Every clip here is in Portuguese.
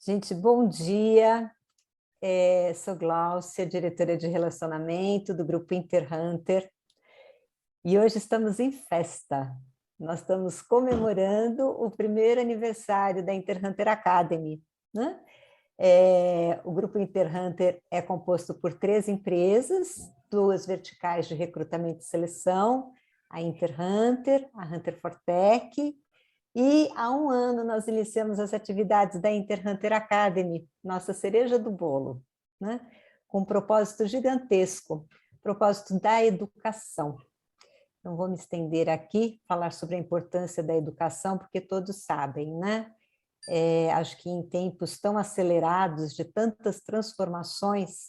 Gente, bom dia. Sou Gláucia, diretora de relacionamento do grupo Interhunter. E hoje estamos em festa. Nós estamos comemorando o primeiro aniversário da Interhunter Academy, né? O grupo Interhunter é composto por 3 empresas, 2 verticais de recrutamento e seleção, a Interhunter, a Hunter for Tech. E há um ano nós iniciamos as atividades da Interhunter Academy, nossa cereja do bolo, né? Com um propósito gigantesco, propósito da educação. Não vou me estender aqui, falar sobre a importância da educação, porque todos sabem, né? Acho que em tempos tão acelerados, de tantas transformações,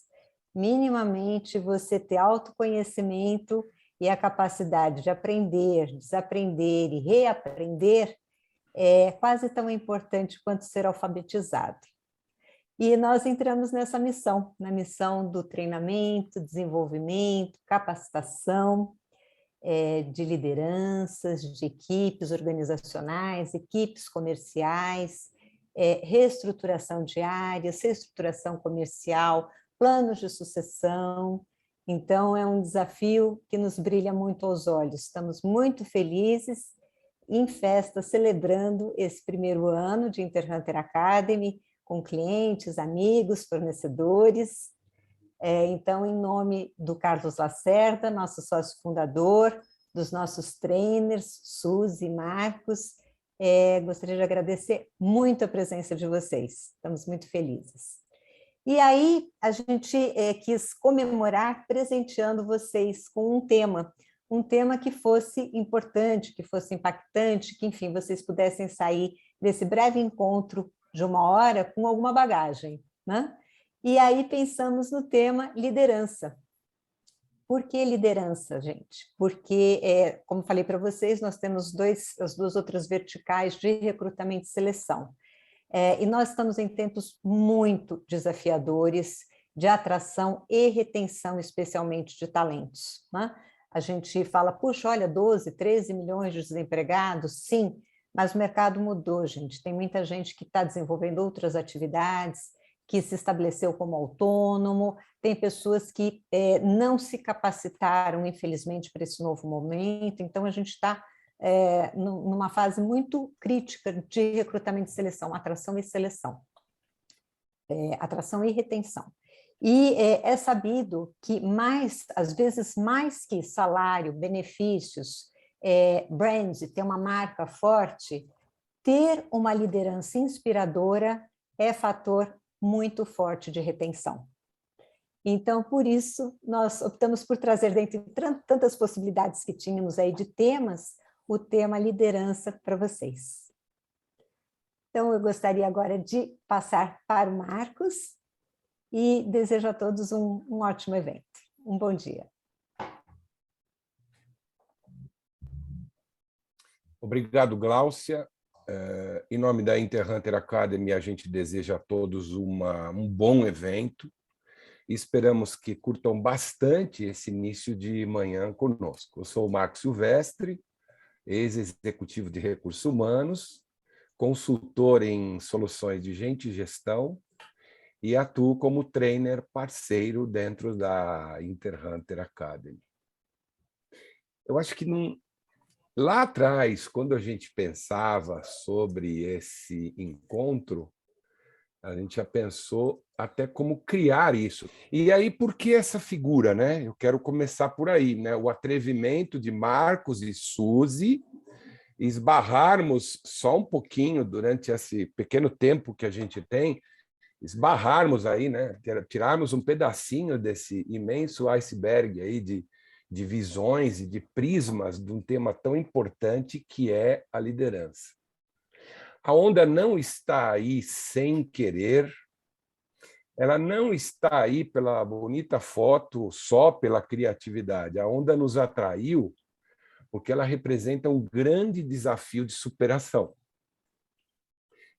minimamente você ter autoconhecimento e a capacidade de aprender, desaprender e reaprender é quase tão importante quanto ser alfabetizado. E nós entramos nessa missão, na missão do treinamento, desenvolvimento, capacitação de lideranças, de equipes organizacionais, equipes comerciais, reestruturação de áreas, reestruturação comercial, planos de sucessão. Então, é um desafio que nos brilha muito aos olhos. Estamos muito felizes em festa, celebrando esse primeiro ano de Interhunter Academy, com clientes, amigos, fornecedores. Então, em nome do Carlos Lacerda, nosso sócio fundador, dos nossos trainers, Suzy e Marcos, gostaria de agradecer muito a presença de vocês. Estamos muito felizes. E aí, a gente quis comemorar presenteando vocês com um tema que fosse importante, que fosse impactante, que, enfim, vocês pudessem sair desse breve encontro de 1 hora com alguma bagagem, né? E aí pensamos no tema liderança. Por que liderança, gente? Porque, como falei para vocês, nós temos as 2 outras verticais de recrutamento e seleção. E nós estamos em tempos muito desafiadores de atração e retenção, especialmente de talentos, né? A gente fala, puxa, olha, 12, 13 milhões de desempregados, sim, mas o mercado mudou, gente. Tem muita gente que está desenvolvendo outras atividades, que se estabeleceu como autônomo, tem pessoas que não se capacitaram, infelizmente, para esse novo momento. Então, a gente está numa fase muito crítica de recrutamento e seleção, atração e seleção, atração e retenção. E é sabido que às vezes mais que salário, benefícios, brand, ter uma marca forte, ter uma liderança inspiradora é fator muito forte de retenção. Então, por isso, nós optamos por trazer, dentre tantas possibilidades que tínhamos aí de temas, o tema liderança para vocês. Então, eu gostaria agora de passar para o Marcos e desejo a todos um ótimo evento. Um bom dia. Obrigado, Gláucia. Em nome da Interhunter Academy, a gente deseja a todos um bom evento. Esperamos que curtam bastante esse início de manhã conosco. Eu sou o Marcos Silvestre, ex-executivo de recursos humanos, consultor em soluções de gente e gestão e atuo como trainer parceiro dentro da Interhunter Academy. Eu acho que lá atrás, quando a gente pensava sobre esse encontro, a gente já pensou até como criar isso. E aí, por que essa figura, né? Eu quero começar por aí, né? O atrevimento de Marcos e Suzy esbarrarmos só um pouquinho durante esse pequeno tempo que a gente tem, esbarrarmos aí, né? Tirarmos um pedacinho desse imenso iceberg aí de visões e de prismas de um tema tão importante que é a liderança. A onda não está aí sem querer, ela não está aí pela bonita foto, só pela criatividade. A onda nos atraiu porque ela representa um grande desafio de superação.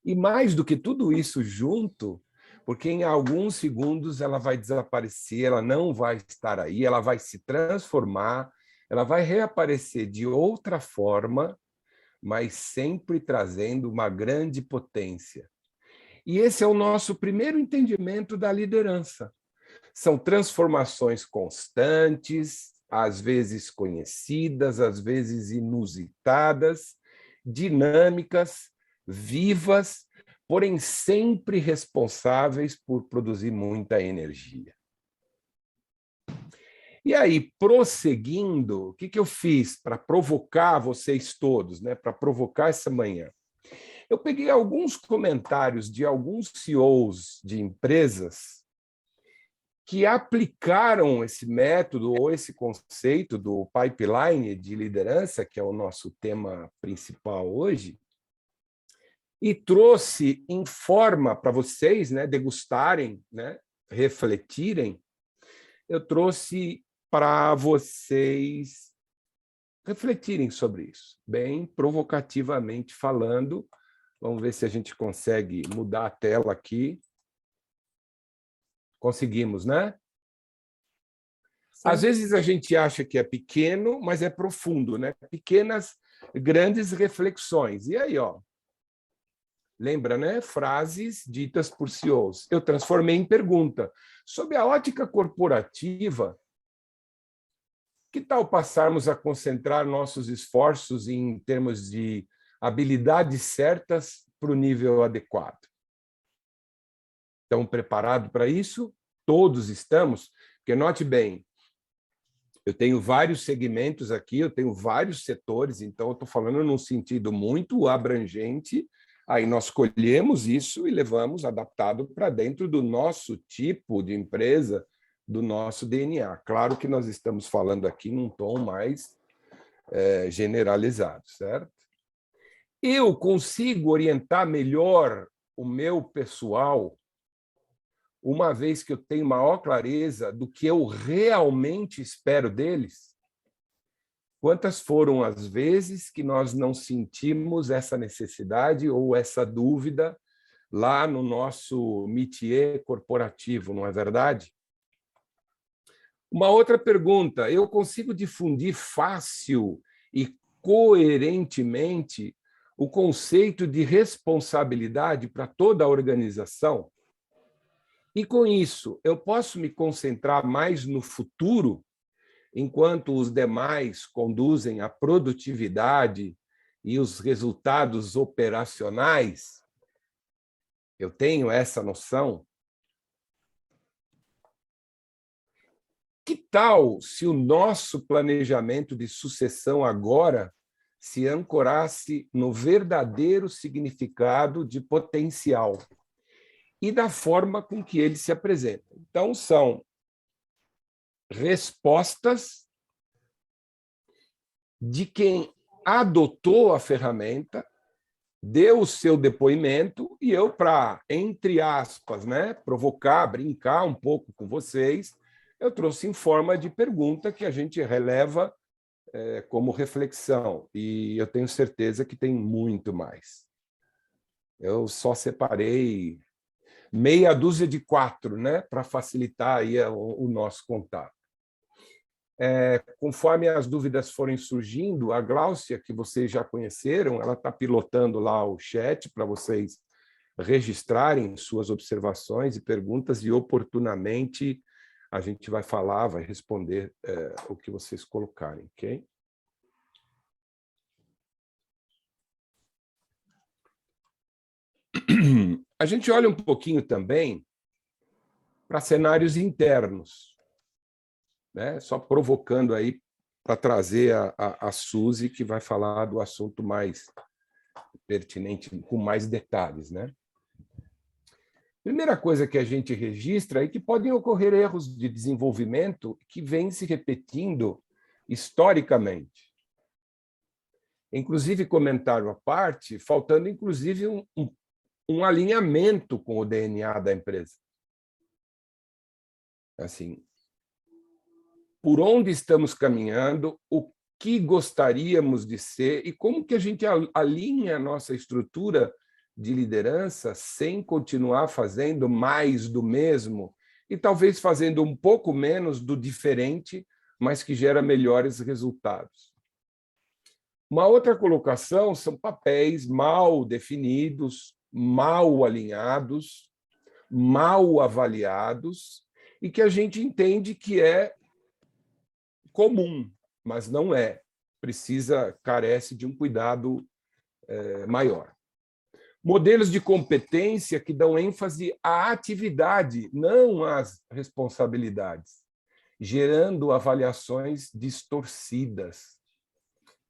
E mais do que tudo isso junto, porque em alguns segundos ela vai desaparecer, ela não vai estar aí, ela vai se transformar, ela vai reaparecer de outra forma, mas sempre trazendo uma grande potência. E esse é o nosso primeiro entendimento da liderança. São transformações constantes, às vezes conhecidas, às vezes inusitadas, dinâmicas, vivas, porém sempre responsáveis por produzir muita energia. E aí, prosseguindo, o que eu fiz para provocar vocês todos, né, para provocar essa manhã? Eu peguei alguns comentários de alguns CEOs de empresas que aplicaram esse método ou esse conceito do pipeline de liderança, que é o nosso tema principal hoje, e trouxe em forma para vocês, né, degustarem, né, refletirem. Eu trouxe para vocês refletirem sobre isso, bem provocativamente falando. Vamos ver se a gente consegue mudar a tela aqui. Conseguimos, né? Sim. Às vezes a gente acha que é pequeno, mas é profundo, né? Pequenas, grandes reflexões. E aí, ó, lembra, né? Frases ditas por CEOs. Eu transformei em pergunta. Sob a ótica corporativa, que tal passarmos a concentrar nossos esforços em termos de habilidades certas para o nível adequado? Estão preparados para isso? Todos estamos? Porque, note bem, eu tenho vários segmentos aqui, eu tenho vários setores, então eu estou falando num sentido muito abrangente. Aí nós colhemos isso e levamos adaptado para dentro do nosso tipo de empresa, do nosso DNA. Claro que nós estamos falando aqui num tom mais generalizado, certo? Eu consigo orientar melhor o meu pessoal uma vez que eu tenho maior clareza do que eu realmente espero deles? Quantas foram as vezes que nós não sentimos essa necessidade ou essa dúvida lá no nosso métier corporativo, não é verdade? Uma outra pergunta: eu consigo difundir fácil e coerentemente o conceito de responsabilidade para toda a organização? E, com isso, eu posso me concentrar mais no futuro, enquanto os demais conduzem a produtividade e os resultados operacionais? Eu tenho essa noção? Que tal se o nosso planejamento de sucessão agora se ancorasse no verdadeiro significado de potencial e da forma com que ele se apresenta? Então, são respostas de quem adotou a ferramenta, deu o seu depoimento, e eu, para, entre aspas, né, provocar, brincar um pouco com vocês, eu trouxe em forma de pergunta que a gente releva como reflexão, e eu tenho certeza que tem muito mais. Eu só separei meia dúzia de 4, né, para facilitar aí o nosso contato. Conforme as dúvidas forem surgindo, a Gláucia, que vocês já conheceram, ela está pilotando lá o chat para vocês registrarem suas observações e perguntas, e oportunamente a gente vai falar, vai responder o que vocês colocarem, ok? A gente olha um pouquinho também para cenários internos, né? Só provocando aí para trazer a Suzy, que vai falar do assunto mais pertinente, com mais detalhes, né? Primeira coisa que a gente registra é que podem ocorrer erros de desenvolvimento que vêm se repetindo historicamente. Inclusive, comentário à parte, faltando inclusive um alinhamento com o DNA da empresa. Assim, por onde estamos caminhando, o que gostaríamos de ser e como que a gente alinha a nossa estrutura de liderança sem continuar fazendo mais do mesmo e talvez fazendo um pouco menos do diferente, mas que gera melhores resultados. Uma outra colocação são papéis mal definidos, mal alinhados, mal avaliados, e que a gente entende que é comum, mas não é. Carece de um cuidado maior. Modelos de competência que dão ênfase à atividade, não às responsabilidades, gerando avaliações distorcidas.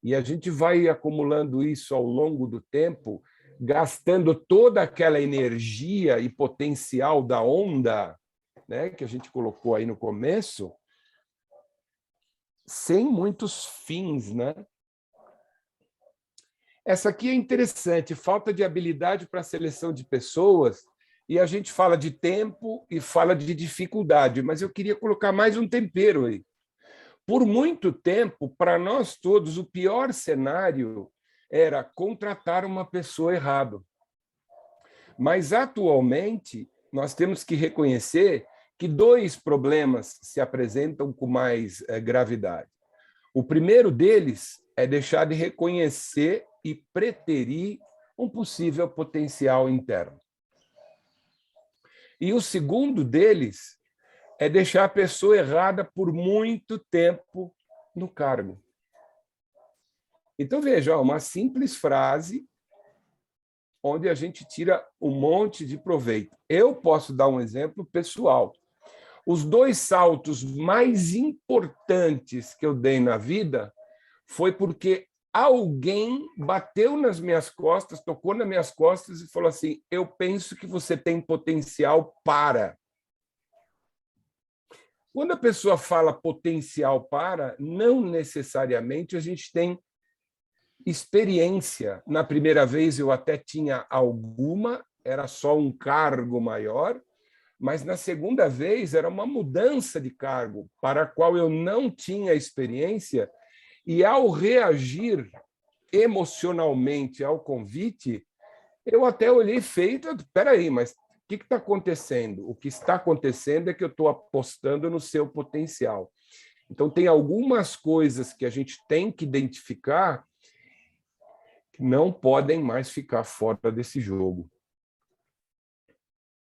E a gente vai acumulando isso ao longo do tempo, gastando toda aquela energia e potencial da onda, né, que a gente colocou aí no começo, sem muitos fins, né? Essa aqui é interessante, falta de habilidade para a seleção de pessoas, e a gente fala de tempo e fala de dificuldade, mas eu queria colocar mais um tempero aí. Por muito tempo, para nós todos, o pior cenário era contratar uma pessoa errada. Mas, atualmente, nós temos que reconhecer que dois problemas se apresentam com mais gravidade. O primeiro deles é deixar de reconhecer e preterir um possível potencial interno. E o segundo deles é deixar a pessoa errada por muito tempo no cargo. Então, veja, uma simples frase onde a gente tira um monte de proveito. Eu posso dar um exemplo pessoal. Os dois saltos mais importantes que eu dei na vida foi porque alguém bateu nas minhas costas, tocou nas minhas costas e falou assim: eu penso que você tem potencial para. Quando a pessoa fala potencial para, não necessariamente a gente tem experiência. Na primeira vez eu até tinha alguma, era só um cargo maior, mas na segunda vez era uma mudança de cargo para a qual eu não tinha experiência, e ao reagir emocionalmente ao convite, eu até olhei feito, espera aí, mas o que está acontecendo? O que está acontecendo é que eu estou apostando no seu potencial. Então, tem algumas coisas que a gente tem que identificar que não podem mais ficar fora desse jogo.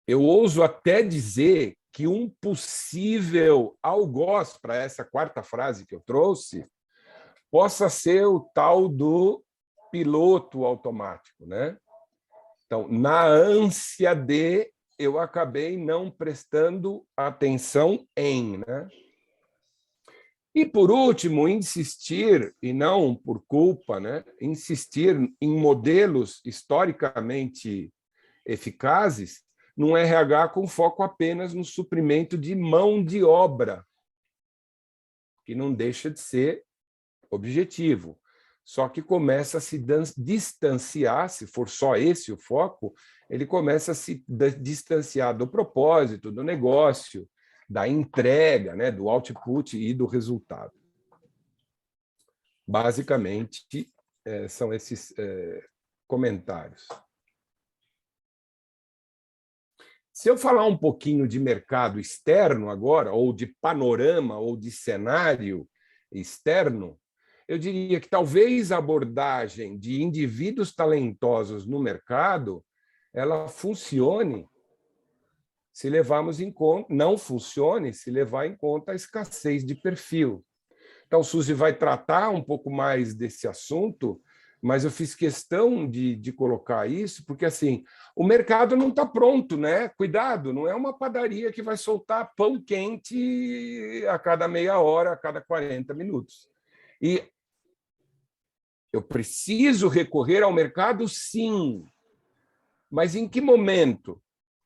Eu ouso até dizer que um possível algoz para essa quarta frase que eu trouxe possa ser o tal do piloto automático, né? Então, na ânsia de, eu acabei não prestando atenção em, né? E, por último, insistir, e não por culpa, né? Insistir em modelos historicamente eficazes num RH com foco apenas no suprimento de mão de obra, que não deixa de ser objetivo. Só que começa a se distanciar, se for só esse o foco, ele começa a se distanciar do propósito, do negócio, da entrega, né, do output e do resultado. Basicamente, são esses comentários. Se eu falar um pouquinho de mercado externo agora, ou de panorama, ou de cenário externo, eu diria que talvez a abordagem de indivíduos talentosos no mercado ela funcione se levarmos em conta, não funcione se levar em conta a escassez de perfil. Então, Suzy vai tratar um pouco mais desse assunto, mas eu fiz questão de colocar isso, porque assim, o mercado não está pronto, né? Cuidado, não é uma padaria que vai soltar pão quente a cada meia hora, a cada 40 minutos. E eu preciso recorrer ao mercado, sim, mas em que momento?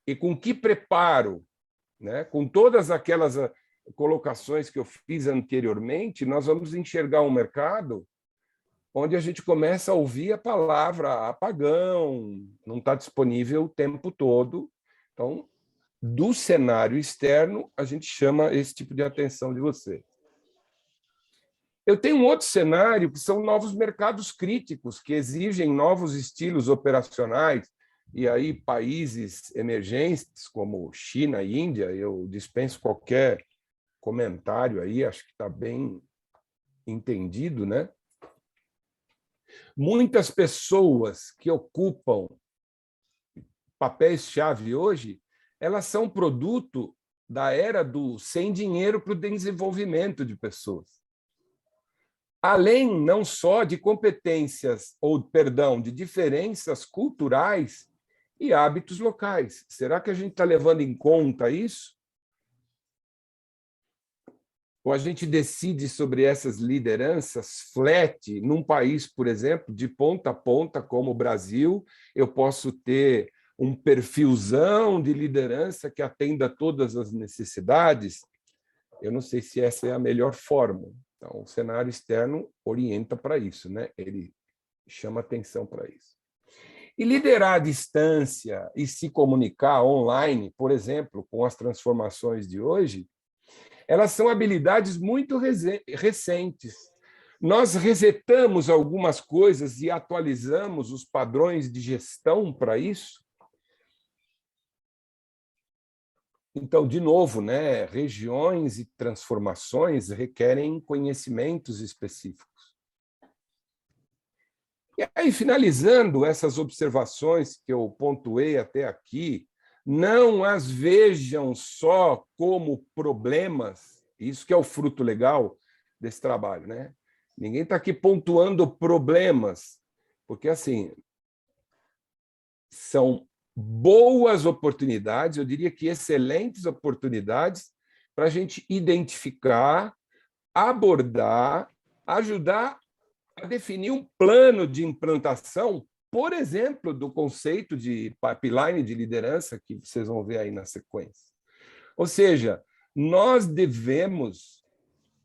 E com que preparo? Né? Com todas aquelas colocações que eu fiz anteriormente, nós vamos enxergar um mercado onde a gente começa a ouvir a palavra apagão, não está disponível o tempo todo. Então, do cenário externo, a gente chama esse tipo de atenção de você. Eu tenho um outro cenário, que são novos mercados críticos, que exigem novos estilos operacionais, e aí países emergentes, como China e Índia, eu dispenso qualquer comentário aí, acho que está bem entendido, né? Muitas pessoas que ocupam papéis-chave hoje, elas são produto da era do sem dinheiro para o desenvolvimento de pessoas. Além não só de competências, de diferenças culturais e hábitos locais. Será que a gente está levando em conta isso? Ou a gente decide sobre essas lideranças flat num país, por exemplo, de ponta a ponta, como o Brasil, eu posso ter um perfilzão de liderança que atenda a todas as necessidades? Eu não sei se essa é a melhor forma. Então, o cenário externo orienta para isso, né? Ele chama atenção para isso. E liderar à distância e se comunicar online, por exemplo, com as transformações de hoje, elas são habilidades muito recentes. Nós resetamos algumas coisas e atualizamos os padrões de gestão para isso. Então, de novo, né, regiões e transformações requerem conhecimentos específicos. E aí, finalizando essas observações que eu pontuei até aqui, não as vejam só como problemas, isso que é o fruto legal desse trabalho, né? Ninguém está aqui pontuando problemas, porque, assim, são boas oportunidades, eu diria que excelentes oportunidades, para a gente identificar, abordar, ajudar a definir um plano de implantação, por exemplo, do conceito de pipeline de liderança, que vocês vão ver aí na sequência. Ou seja, nós devemos,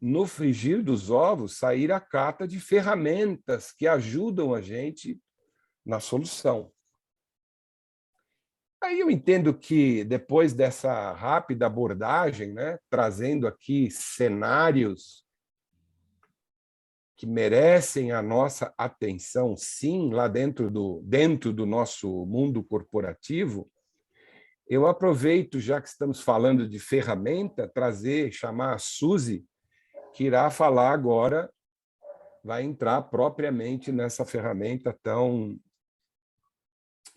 no frigir dos ovos, sair à cata de ferramentas que ajudam a gente na solução. Aí eu entendo que, depois dessa rápida abordagem, né, trazendo aqui cenários que merecem a nossa atenção, sim, lá dentro do nosso mundo corporativo, eu aproveito, já que estamos falando de ferramenta, chamar a Suzy, que irá falar agora, vai entrar propriamente nessa ferramenta tão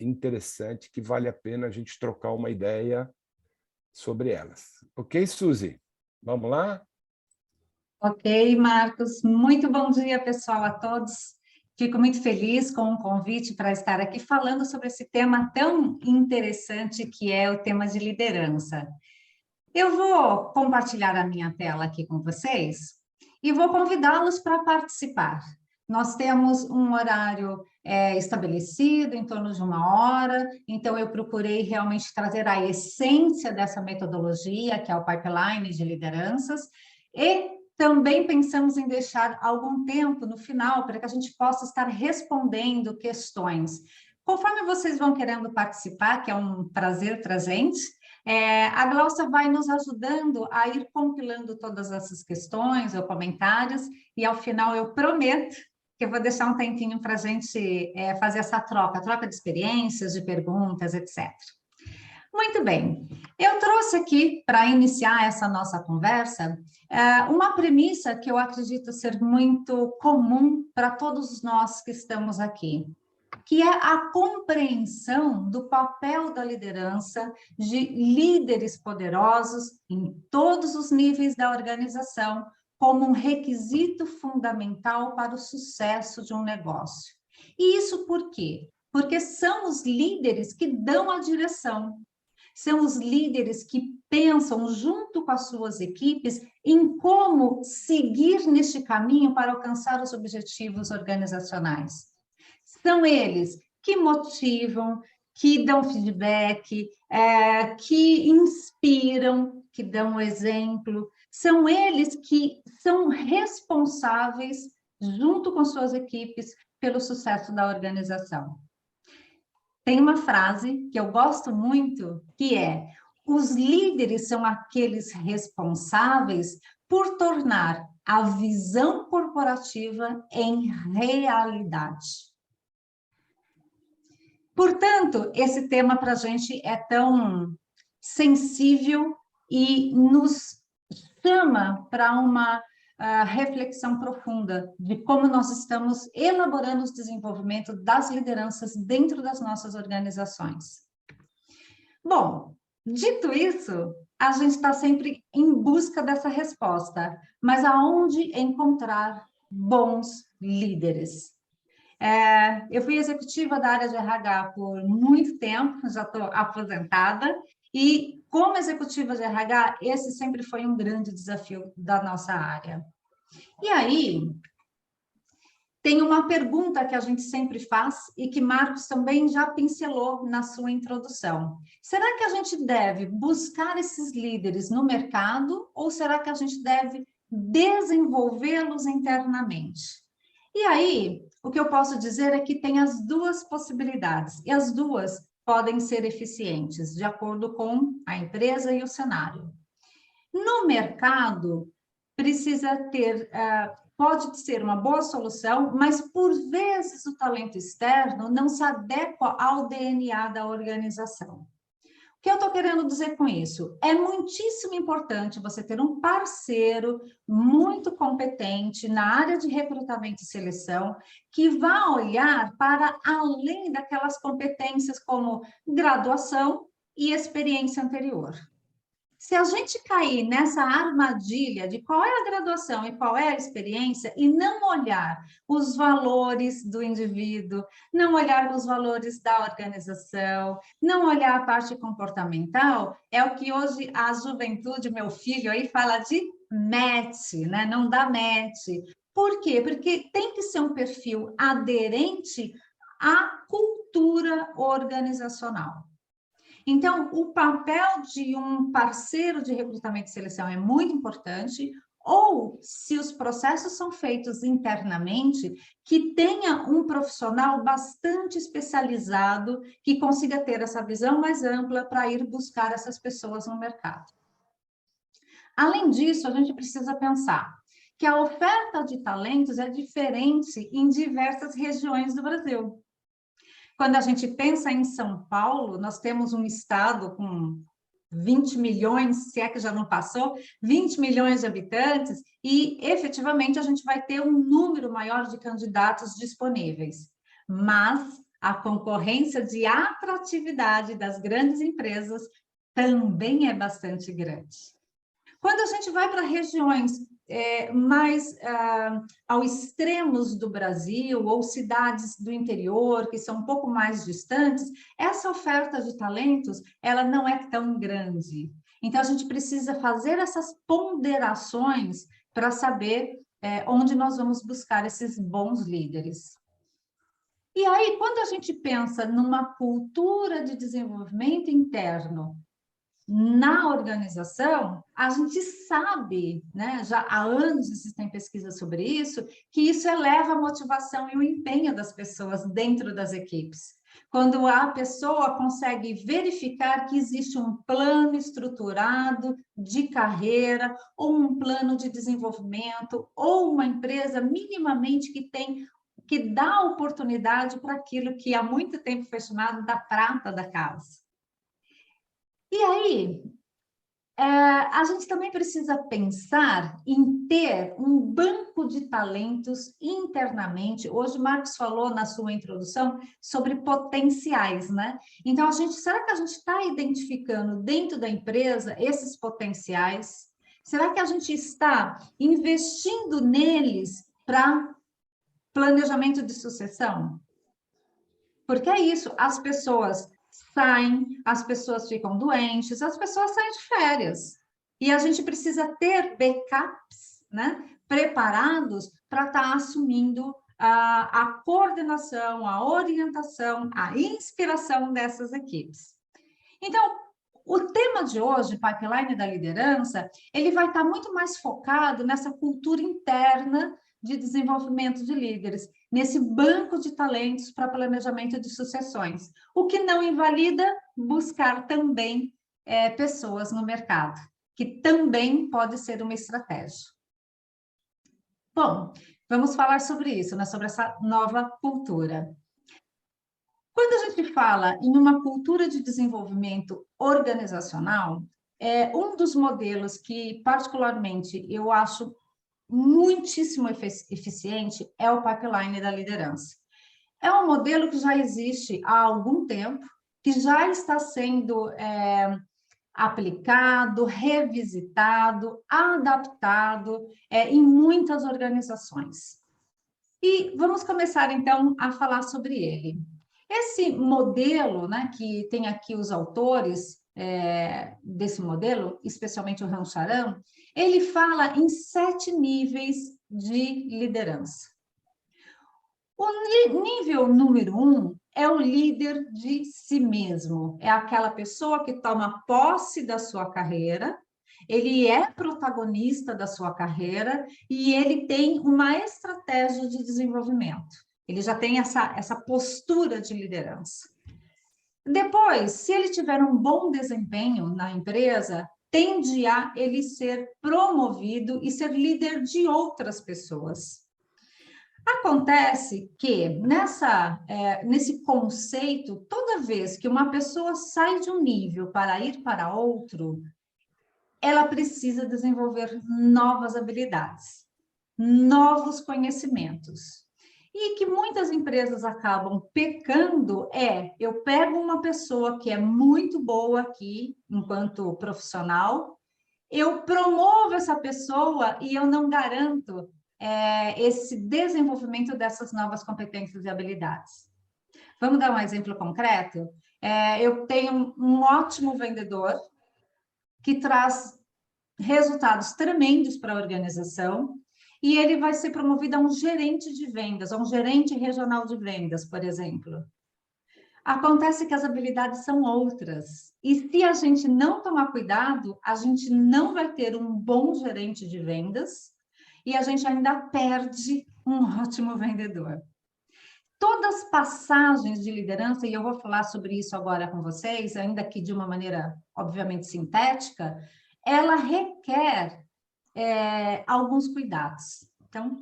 interessante que vale a pena a gente trocar uma ideia sobre elas. Ok, Suzy? Vamos lá? Ok, Marcos. Muito bom dia, pessoal, a todos. Fico muito feliz com o convite para estar aqui falando sobre esse tema tão interessante que é o tema de liderança. Eu vou compartilhar a minha tela aqui com vocês e vou convidá-los para participar. Nós temos um horário estabelecido, em torno de 1 hora, então eu procurei realmente trazer a essência dessa metodologia, que é o pipeline de lideranças, e também pensamos em deixar algum tempo no final para que a gente possa estar respondendo questões. Conforme vocês vão querendo participar, que é um prazer para a gente, a Glaucia vai nos ajudando a ir compilando todas essas questões ou comentários, e ao final eu prometo que eu vou deixar um tempinho para a gente fazer essa troca de experiências, de perguntas, etc. Muito bem, eu trouxe aqui, para iniciar essa nossa conversa, uma premissa que eu acredito ser muito comum para todos nós que estamos aqui, que é a compreensão do papel da liderança, de líderes poderosos em todos os níveis da organização, como um requisito fundamental para o sucesso de um negócio. E isso por quê? Porque são os líderes que dão a direção, são os líderes que pensam junto com as suas equipes em como seguir neste caminho para alcançar os objetivos organizacionais. São eles que motivam, que dão feedback, que inspiram, que dão exemplo. São eles que são responsáveis, junto com suas equipes, pelo sucesso da organização. Tem uma frase que eu gosto muito, que é: os líderes são aqueles responsáveis por tornar a visão corporativa em realidade. Portanto, esse tema para a gente é tão sensível e nos chama para uma reflexão profunda de como nós estamos elaborando o desenvolvimento das lideranças dentro das nossas organizações. Bom, dito isso, a gente está sempre em busca dessa resposta, mas aonde encontrar bons líderes? Eu fui executiva da área de RH por muito tempo, já estou aposentada, e como executiva de RH, esse sempre foi um grande desafio da nossa área. E aí, tem uma pergunta que a gente sempre faz e que Marcos também já pincelou na sua introdução. Será que a gente deve buscar esses líderes no mercado ou será que a gente deve desenvolvê-los internamente? E aí, o que eu posso dizer é que tem as duas possibilidades, e as duas podem ser eficientes, de acordo com a empresa e o cenário. No mercado, precisa ter, pode ser uma boa solução, mas por vezes o talento externo não se adequa ao DNA da organização. O que eu estou querendo dizer com isso? É muitíssimo importante você ter um parceiro muito competente na área de recrutamento e seleção que vá olhar para além daquelas competências como graduação e experiência anterior. Se a gente cair nessa armadilha de qual é a graduação e qual é a experiência e não olhar os valores do indivíduo, não olhar os valores da organização, não olhar a parte comportamental, é o que hoje a juventude, meu filho, aí fala de match, né? Não dá match. Por quê? Porque tem que ser um perfil aderente à cultura organizacional. Então, o papel de um parceiro de recrutamento e seleção é muito importante, ou, se os processos são feitos internamente, que tenha um profissional bastante especializado que consiga ter essa visão mais ampla para ir buscar essas pessoas no mercado. Além disso, a gente precisa pensar que a oferta de talentos é diferente em diversas regiões do Brasil. Quando a gente pensa em São Paulo, nós temos um estado com 20 milhões, se é que já não passou, 20 milhões de habitantes, e efetivamente a gente vai ter um número maior de candidatos disponíveis. Mas a concorrência de atratividade das grandes empresas também é bastante grande. Quando a gente vai para regiões mais ao extremos do Brasil, ou cidades do interior, que são um pouco mais distantes, essa oferta de talentos, ela não é tão grande. Então, a gente precisa fazer essas ponderações para saber onde nós vamos buscar esses bons líderes. E aí, quando a gente pensa numa cultura de desenvolvimento interno, na organização, a gente sabe, né, já há anos existem pesquisas sobre isso, que isso eleva a motivação e o empenho das pessoas dentro das equipes. Quando a pessoa consegue verificar que existe um plano estruturado de carreira, ou um plano de desenvolvimento, ou uma empresa minimamente que dá oportunidade para aquilo que há muito tempo foi chamado da prata da casa. E aí, a gente também precisa pensar em ter um banco de talentos internamente. Hoje, Marcos falou na sua introdução sobre potenciais, né? Então, será que a gente está identificando dentro da empresa esses potenciais? Será que a gente está investindo neles para planejamento de sucessão? Porque é isso, as pessoas saem, as pessoas ficam doentes, as pessoas saem de férias. E a gente precisa ter backups, né, preparados para estar assumindo a coordenação, a orientação, a inspiração dessas equipes. Então, o tema de hoje, Pipeline da Liderança, ele vai estar muito mais focado nessa cultura interna de desenvolvimento de líderes, nesse banco de talentos para planejamento de sucessões, o que não invalida buscar também pessoas no mercado, que também pode ser uma estratégia. Bom, vamos falar sobre isso, né? Sobre essa nova cultura. Quando a gente fala em uma cultura de desenvolvimento organizacional, um dos modelos que, particularmente, eu acho muitíssimo eficiente é o pipeline da liderança. É um modelo que já existe há algum tempo, que já está sendo aplicado, revisitado, adaptado em muitas organizações. E vamos começar, então, a falar sobre ele. Esse modelo, né, que tem aqui os autores desse modelo, especialmente o Ramcharan, ele fala em 7 níveis de liderança. O nível número 1 é o líder de si mesmo, é aquela pessoa que toma posse da sua carreira, ele é protagonista da sua carreira e ele tem uma estratégia de desenvolvimento. Ele já tem essa postura de liderança. Depois, se ele tiver um bom desempenho na empresa, tende a ele ser promovido e ser líder de outras pessoas. Acontece que nesse conceito, toda vez que uma pessoa sai de um nível para ir para outro, ela precisa desenvolver novas habilidades, novos conhecimentos. E que muitas empresas acabam pecando eu pego uma pessoa que é muito boa aqui, enquanto profissional, eu promovo essa pessoa e eu não garanto esse desenvolvimento dessas novas competências e habilidades. Vamos dar um exemplo concreto? Eu tenho um ótimo vendedor que traz resultados tremendos para a organização e ele vai ser promovido a um gerente de vendas, a um gerente regional de vendas, por exemplo. Acontece que as habilidades são outras. E se a gente não tomar cuidado, a gente não vai ter um bom gerente de vendas e a gente ainda perde um ótimo vendedor. Todas as passagens de liderança, e eu vou falar sobre isso agora com vocês, ainda que de uma maneira, obviamente, sintética, ela requer alguns cuidados. Então,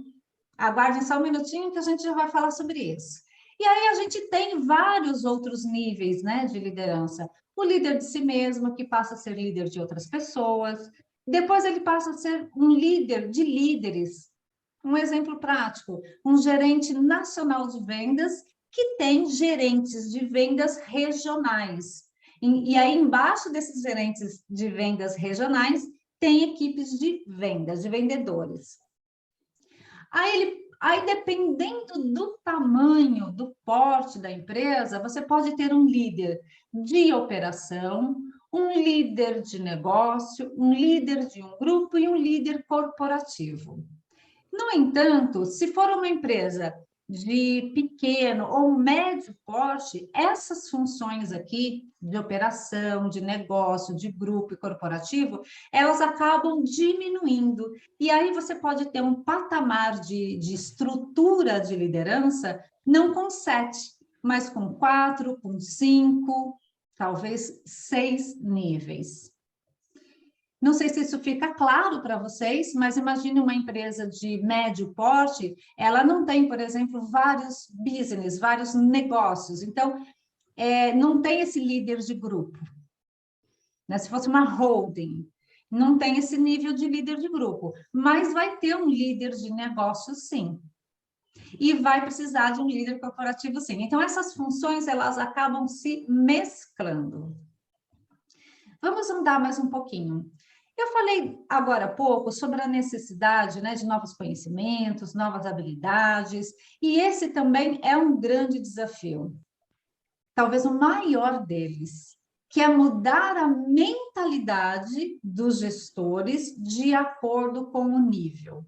aguardem só um minutinho que a gente já vai falar sobre isso. E aí a gente tem vários outros níveis, né, de liderança. O líder de si mesmo, que passa a ser líder de outras pessoas. Depois ele passa a ser um líder de líderes. Um exemplo prático, um gerente nacional de vendas que tem gerentes de vendas regionais. E aí, embaixo desses gerentes de vendas regionais, tem equipes de vendas, de vendedores. Aí, dependendo do tamanho, do porte da empresa, você pode ter um líder de operação, um líder de negócio, um líder de um grupo e um líder corporativo. No entanto, se for uma empresa de pequeno ou médio porte, essas funções aqui de operação, de negócio, de grupo e corporativo, elas acabam diminuindo. E aí você pode ter um patamar de estrutura de liderança, não com 7, mas com 4, com 5, talvez 6 níveis. Não sei se isso fica claro para vocês, mas imagine uma empresa de médio porte, ela não tem, por exemplo, vários business, vários negócios. Então, não tem esse líder de grupo. Né? Se fosse uma holding, não tem esse nível de líder de grupo, mas vai ter um líder de negócio, sim. E vai precisar de um líder corporativo, sim. Então, essas funções, elas acabam se mesclando. Vamos andar mais um pouquinho. Eu falei agora há pouco sobre a necessidade, né, de novos conhecimentos, novas habilidades, e esse também é um grande desafio, talvez o maior deles, que é mudar a mentalidade dos gestores de acordo com o nível.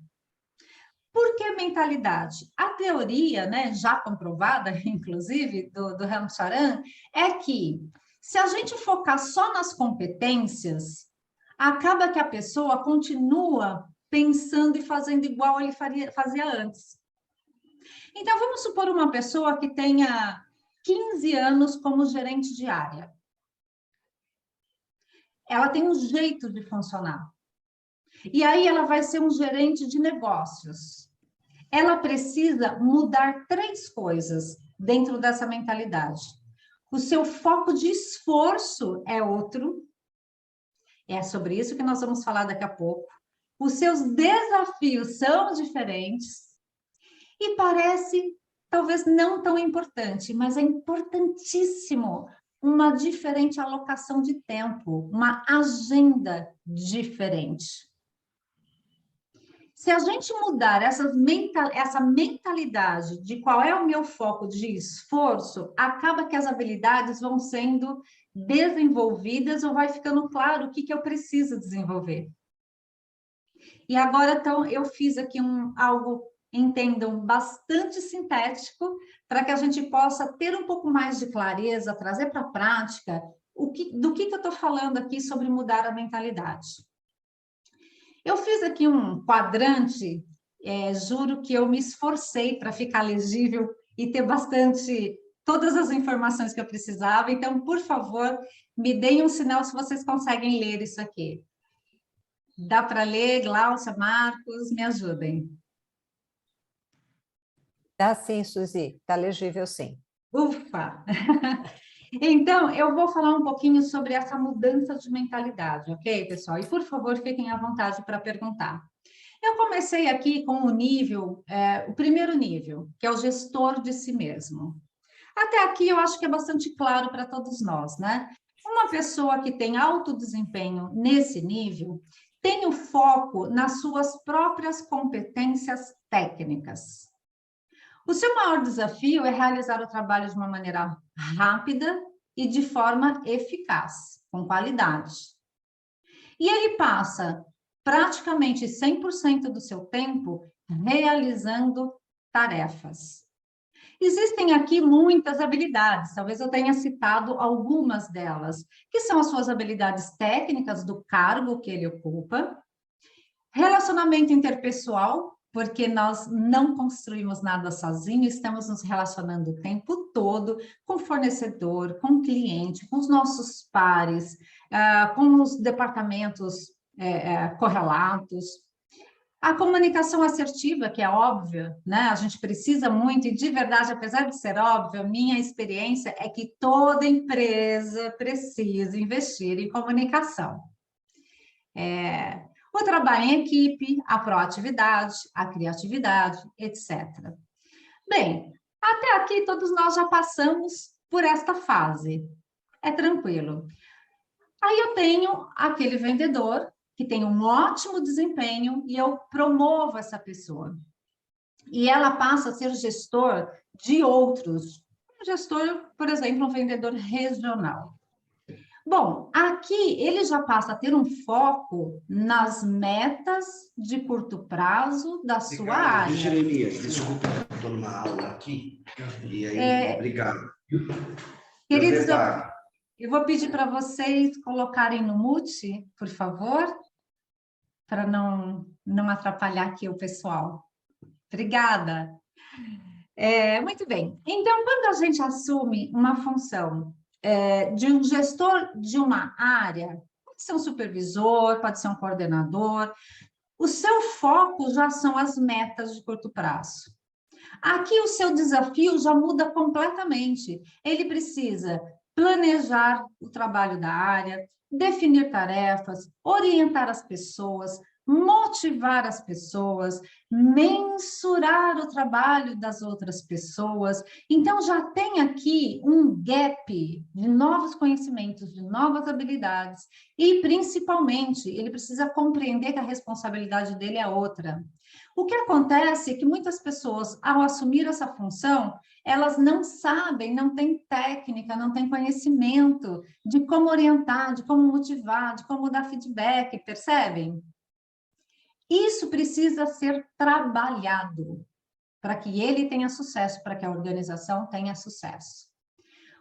Por que mentalidade? A teoria, né, já comprovada, inclusive, do Ramcharan, é que se a gente focar só nas competências, acaba que a pessoa continua pensando e fazendo igual ele fazia antes. Então, vamos supor uma pessoa que tenha 15 anos como gerente de área. Ela tem um jeito de funcionar. E aí ela vai ser um gerente de negócios. Ela precisa mudar 3 coisas dentro dessa mentalidade. O seu foco de esforço é outro. É sobre isso que nós vamos falar daqui a pouco. Os seus desafios são diferentes e parece talvez não tão importante, mas é importantíssimo uma diferente alocação de tempo, uma agenda diferente. Se a gente mudar essa mentalidade de qual é o meu foco de esforço, acaba que as habilidades vão sendo desenvolvidas ou vai ficando claro o que eu preciso desenvolver. E agora, então, eu fiz aqui algo, entendam, bastante sintético, para que a gente possa ter um pouco mais de clareza, trazer para a prática do que eu estou falando aqui sobre mudar a mentalidade. Eu fiz aqui um quadrante, juro que eu me esforcei para ficar legível e ter todas as informações que eu precisava, então, por favor, me deem um sinal se vocês conseguem ler isso aqui. Dá para ler, Gláucia, Marcos, me ajudem. Dá sim, Suzy, está legível sim. Ufa! Então, eu vou falar um pouquinho sobre essa mudança de mentalidade, ok, pessoal? E, por favor, fiquem à vontade para perguntar. Eu comecei aqui com o primeiro nível, que é o gestor de si mesmo. Até aqui eu acho que é bastante claro para todos nós, né? Uma pessoa que tem alto desempenho nesse nível tem o foco nas suas próprias competências técnicas. O seu maior desafio é realizar o trabalho de uma maneira rápida e de forma eficaz, com qualidade. E ele passa praticamente 100% do seu tempo realizando tarefas. Existem aqui muitas habilidades, talvez eu tenha citado algumas delas, que são as suas habilidades técnicas do cargo que ele ocupa, relacionamento interpessoal, porque nós não construímos nada sozinho, estamos nos relacionando o tempo todo com o fornecedor, com o cliente, com os nossos pares, com os departamentos correlatos. A comunicação assertiva, que é óbvia, né? A gente precisa muito, e de verdade, apesar de ser óbvio, a minha experiência é que toda empresa precisa investir em comunicação. O trabalho em equipe, a proatividade, a criatividade, etc. Bem, até aqui todos nós já passamos por esta fase. É tranquilo. Aí eu tenho aquele vendedor que tem um ótimo desempenho e eu promovo essa pessoa. E ela passa a ser gestor de outros. Um gestor, por exemplo, um vendedor regional. Bom, aqui ele já passa a ter um foco nas metas de curto prazo da sua área. Jeremias, desculpa, estou numa aula aqui. E aí, obrigado. Queridos, eu vou pedir para vocês colocarem no mute, por favor, para não atrapalhar aqui o pessoal. Obrigada. Muito bem. Então, quando a gente assume uma função de um gestor de uma área, pode ser um supervisor, pode ser um coordenador, o seu foco já são as metas de curto prazo. Aqui o seu desafio já muda completamente. Ele precisa planejar o trabalho da área, definir tarefas, orientar as pessoas, motivar as pessoas, mensurar o trabalho das outras pessoas. Então, já tem aqui um gap de novos conhecimentos, de novas habilidades e, principalmente, ele precisa compreender que a responsabilidade dele é outra. O que acontece é que muitas pessoas, ao assumir essa função, elas não sabem, não têm técnica, não têm conhecimento de como orientar, de como motivar, de como dar feedback, percebem? Isso precisa ser trabalhado para que ele tenha sucesso, para que a organização tenha sucesso.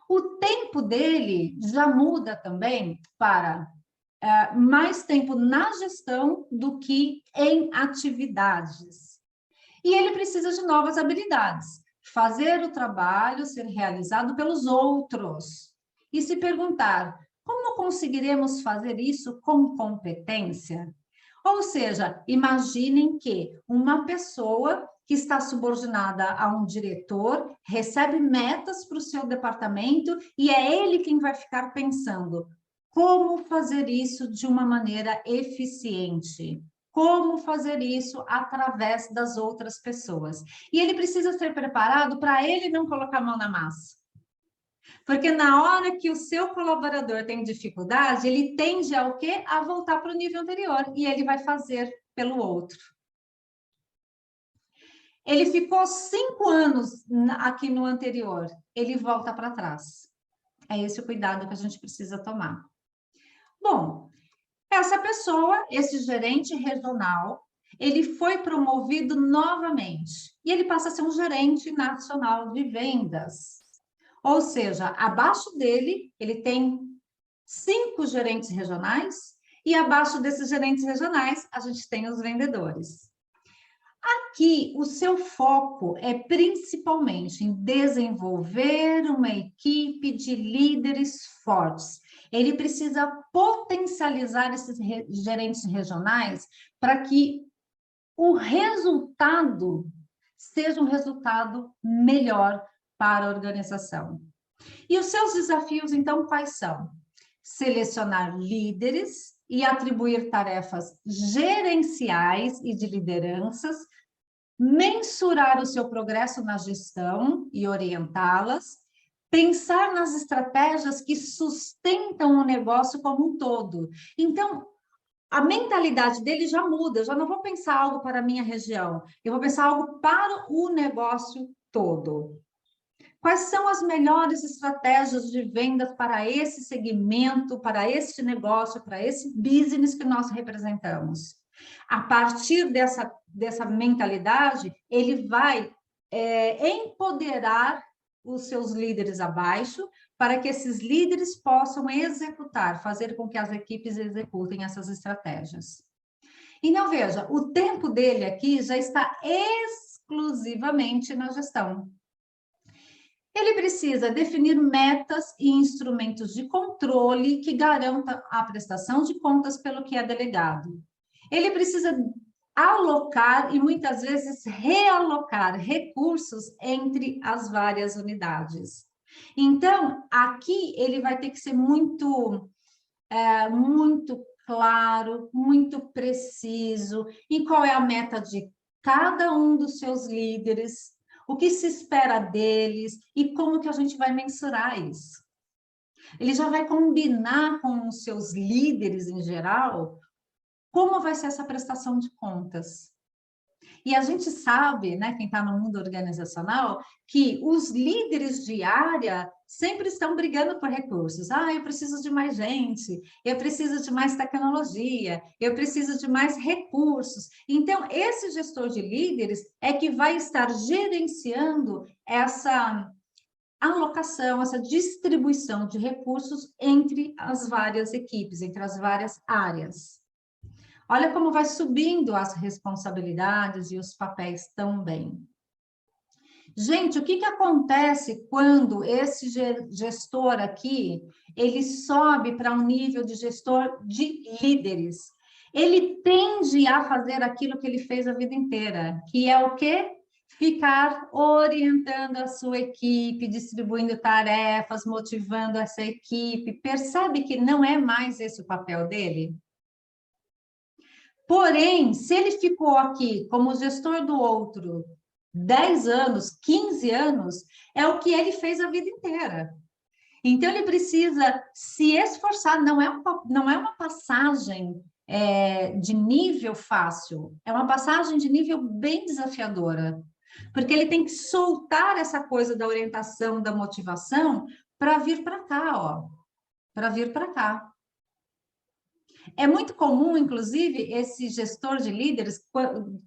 O tempo dele já muda também para mais tempo na gestão do que em atividades. E ele precisa de novas habilidades. Fazer o trabalho ser realizado pelos outros. E se perguntar, como conseguiremos fazer isso com competência? Ou seja, imaginem que uma pessoa que está subordinada a um diretor recebe metas para o seu departamento e é ele quem vai ficar pensando como fazer isso de uma maneira eficiente, como fazer isso através das outras pessoas. E ele precisa ser preparado para ele não colocar a mão na massa. Porque na hora que o seu colaborador tem dificuldade, ele tende ao quê? A voltar para o nível anterior, e ele vai fazer pelo outro. Ele ficou 5 anos aqui no anterior, ele volta para trás. É esse o cuidado que a gente precisa tomar. Bom, essa pessoa, esse gerente regional, ele foi promovido novamente, e ele passa a ser um gerente nacional de vendas. Ou seja, abaixo dele, ele tem 5 gerentes regionais, e abaixo desses gerentes regionais, a gente tem os vendedores. Aqui, o seu foco é principalmente em desenvolver uma equipe de líderes fortes. Ele precisa potencializar esses gerentes regionais para que o resultado seja um resultado melhor para a organização. E os seus desafios, então, quais são? Selecionar líderes e atribuir tarefas gerenciais e de lideranças, mensurar o seu progresso na gestão e orientá-las, pensar nas estratégias que sustentam o negócio como um todo. Então, a mentalidade dele já muda, eu já não vou pensar algo para a minha região, eu vou pensar algo para o negócio todo. Quais são as melhores estratégias de vendas para esse segmento, para este negócio, para esse business que nós representamos? A partir dessa mentalidade, ele vai empoderar os seus líderes abaixo, para que esses líderes possam executar, fazer com que as equipes executem essas estratégias. Então, veja, o tempo dele aqui já está exclusivamente na gestão. Ele precisa definir metas e instrumentos de controle que garantam a prestação de contas pelo que é delegado. Ele precisa alocar e muitas vezes realocar recursos entre as várias unidades. Então, aqui ele vai ter que ser muito claro, muito preciso em qual é a meta de cada um dos seus líderes, o que se espera deles e como que a gente vai mensurar isso. Ele já vai combinar com os seus líderes em geral como vai ser essa prestação de contas. E a gente sabe, né, quem está no mundo organizacional, que os líderes de área sempre estão brigando por recursos. Ah, eu preciso de mais gente, eu preciso de mais tecnologia, eu preciso de mais recursos. Então, esse gestor de líderes é que vai estar gerenciando essa alocação, essa distribuição de recursos entre as várias equipes, entre as várias áreas. Olha como vai subindo as responsabilidades e os papéis também. Gente, o que acontece quando esse gestor aqui, ele sobe para um nível de gestor de líderes? Ele tende a fazer aquilo que ele fez a vida inteira, que é o quê? Ficar orientando a sua equipe, distribuindo tarefas, motivando essa equipe. Percebe que não é mais esse o papel dele? Porém, se ele ficou aqui como gestor do outro 10 anos, 15 anos, é o que ele fez a vida inteira. Então, ele precisa se esforçar, não é uma passagem de nível fácil, é uma passagem de nível bem desafiadora, porque ele tem que soltar essa coisa da orientação, da motivação, para vir para cá, ó, para vir para cá. É muito comum, inclusive, esse gestor de líderes,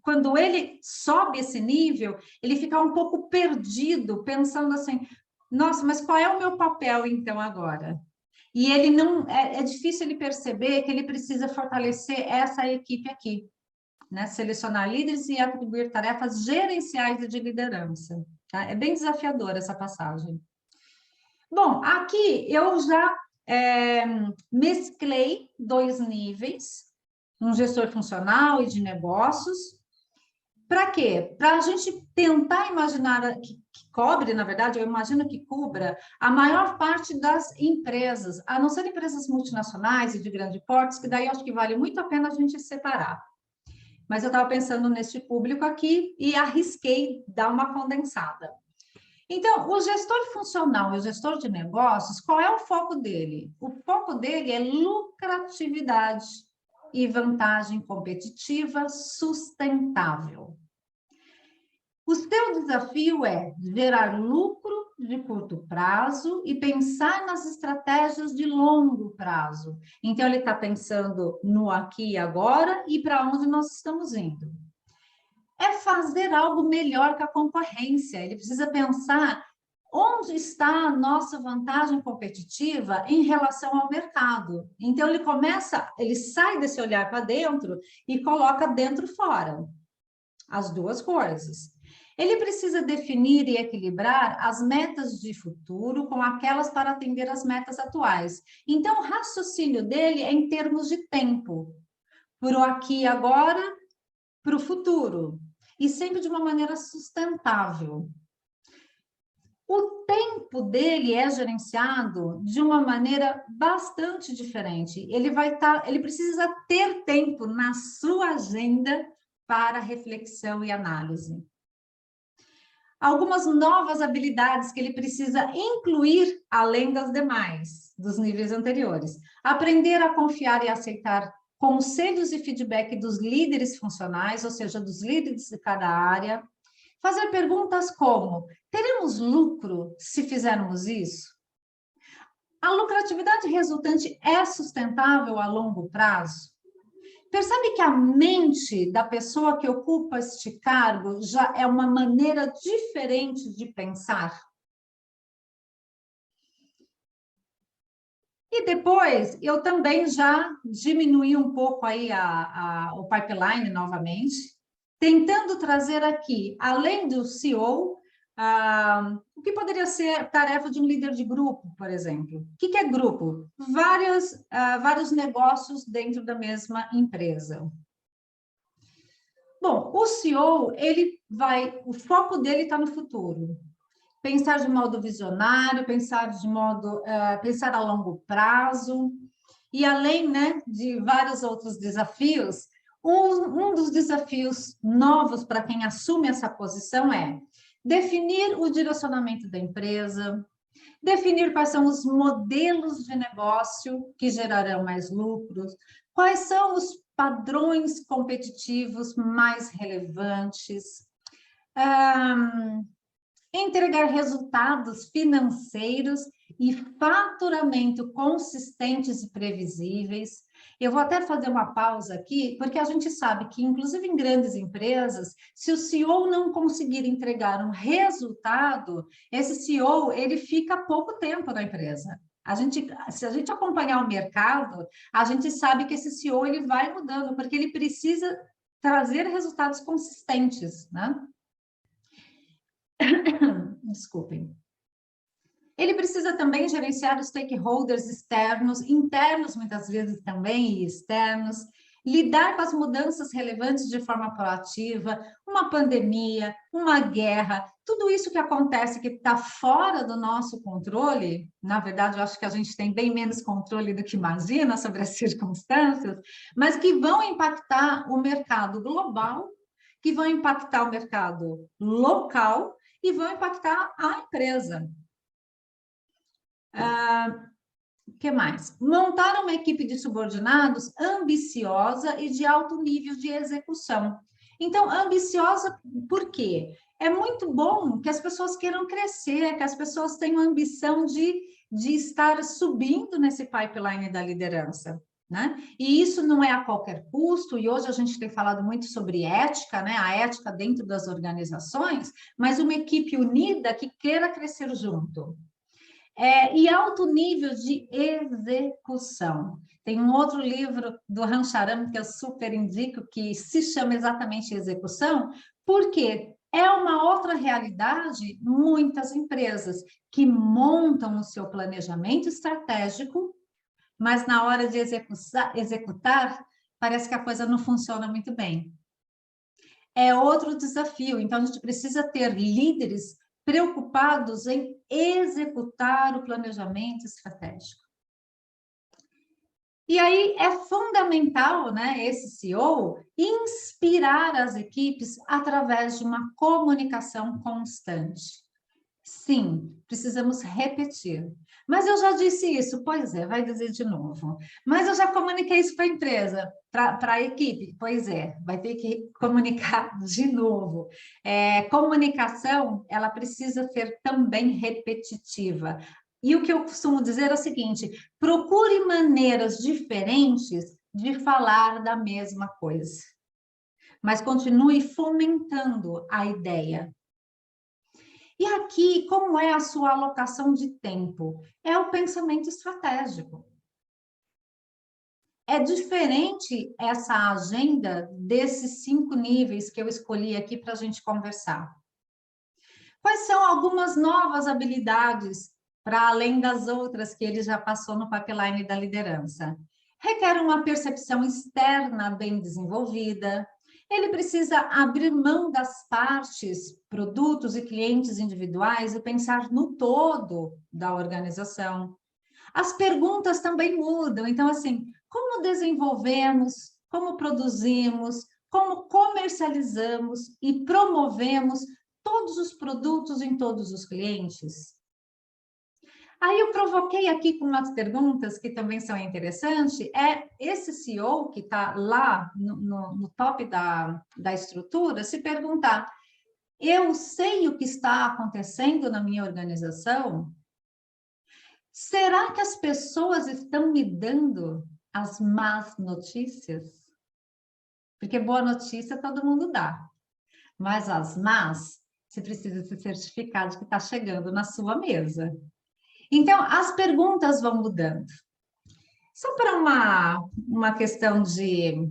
quando ele sobe esse nível, ele fica um pouco perdido, pensando assim, nossa, mas qual é o meu papel, então, agora? E ele não, é difícil ele perceber que ele precisa fortalecer essa equipe aqui, né? Selecionar líderes e atribuir tarefas gerenciais e de liderança. Tá? É bem desafiadora essa passagem. Bom, aqui eu já mesclei 2 níveis, um gestor funcional e de negócios. Para quê? Para a gente tentar imaginar, que cobre, na verdade, eu imagino que cubra a maior parte das empresas, a não ser empresas multinacionais e de grande porte, que daí eu acho que vale muito a pena a gente separar. Mas eu estava pensando neste público aqui e arrisquei dar uma condensada. Então, o gestor funcional e o gestor de negócios, qual é o foco dele? O foco dele é lucratividade e vantagem competitiva sustentável. O seu desafio é gerar lucro de curto prazo e pensar nas estratégias de longo prazo. Então, ele está pensando no aqui e agora e para onde nós estamos indo. É fazer algo melhor que a concorrência. Ele precisa pensar onde está a nossa vantagem competitiva em relação ao mercado. Então, ele sai desse olhar para dentro e coloca dentro fora. As duas coisas. Ele precisa definir e equilibrar as metas de futuro com aquelas para atender as metas atuais. Então, o raciocínio dele é em termos de tempo. Para o aqui e agora, para o futuro. E sempre de uma maneira sustentável. O tempo dele é gerenciado de uma maneira bastante diferente. Ele precisa ter tempo na sua agenda para reflexão e análise. Algumas novas habilidades que ele precisa incluir além das demais, dos níveis anteriores. Aprender a confiar e aceitar conselhos e feedback dos líderes funcionais, ou seja, dos líderes de cada área. Fazer perguntas como: teremos lucro se fizermos isso? A lucratividade resultante é sustentável a longo prazo? Percebe que a mente da pessoa que ocupa este cargo já é uma maneira diferente de pensar? E depois, eu também já diminuí um pouco aí o pipeline novamente, tentando trazer aqui, além do CEO, o que poderia ser tarefa de um líder de grupo, por exemplo. O que é grupo? Vários negócios dentro da mesma empresa. Bom, o CEO, o foco dele está no futuro. Pensar de modo visionário, pensar a longo prazo, e além, né, de vários outros desafios, um dos desafios novos para quem assume essa posição é definir o direcionamento da empresa, definir quais são os modelos de negócio que gerarão mais lucros, quais são os padrões competitivos mais relevantes, entregar resultados financeiros e faturamento consistentes e previsíveis. Eu vou até fazer uma pausa aqui, porque a gente sabe que, inclusive em grandes empresas, se o CEO não conseguir entregar um resultado, esse CEO ele fica pouco tempo na empresa. Se a gente acompanhar o mercado, a gente sabe que esse CEO ele vai mudando, porque ele precisa trazer resultados consistentes, né? Desculpem. Ele precisa também gerenciar os stakeholders externos, internos muitas vezes também e externos, lidar com as mudanças relevantes de forma proativa, uma pandemia, uma guerra, tudo isso que acontece que está fora do nosso controle, na verdade eu acho que a gente tem bem menos controle do que imagina sobre as circunstâncias, mas que vão impactar o mercado global, que vão impactar o mercado local e vão impactar a empresa. O que mais? Montar uma equipe de subordinados ambiciosa e de alto nível de execução. Então, ambiciosa por quê? É muito bom que as pessoas queiram crescer, que as pessoas tenham ambição de estar subindo nesse pipeline da liderança. Né? E isso não é a qualquer custo, e hoje a gente tem falado muito sobre ética, né? A ética dentro das organizações, mas uma equipe unida que queira crescer junto. E alto nível de execução. Tem um outro livro do Rancharam que eu super indico, que se chama exatamente Execução, porque é uma outra realidade, muitas empresas que montam o seu planejamento estratégico, mas na hora de executar, parece que a coisa não funciona muito bem. É outro desafio, então a gente precisa ter líderes preocupados em executar o planejamento estratégico. E aí é fundamental, né, esse CEO, inspirar as equipes através de uma comunicação constante. Sim, precisamos repetir. Mas eu já disse isso, pois é, vai dizer de novo. Mas eu já comuniquei isso para a empresa, para a equipe, pois é, vai ter que comunicar de novo. Comunicação, ela precisa ser também repetitiva. E o que eu costumo dizer é o seguinte: procure maneiras diferentes de falar da mesma coisa, mas continue fomentando a ideia. E aqui, como é a sua alocação de tempo? É o pensamento estratégico. É diferente essa agenda desses 5 níveis que eu escolhi aqui para a gente conversar. Quais são algumas novas habilidades, para além das outras que ele já passou no pipeline da liderança? Requer uma percepção externa bem desenvolvida. Ele precisa abrir mão das partes, produtos e clientes individuais e pensar no todo da organização. As perguntas também mudam. Então, assim, como desenvolvemos, como produzimos, como comercializamos e promovemos todos os produtos em todos os clientes? Aí eu provoquei aqui com umas perguntas que também são interessantes, esse CEO que está lá no top da estrutura, se perguntar, eu sei o que está acontecendo na minha organização? Será que as pessoas estão me dando as más notícias? Porque boa notícia todo mundo dá, mas as más, você precisa se certificar de que está chegando na sua mesa. Então, as perguntas vão mudando. Só para uma questão de...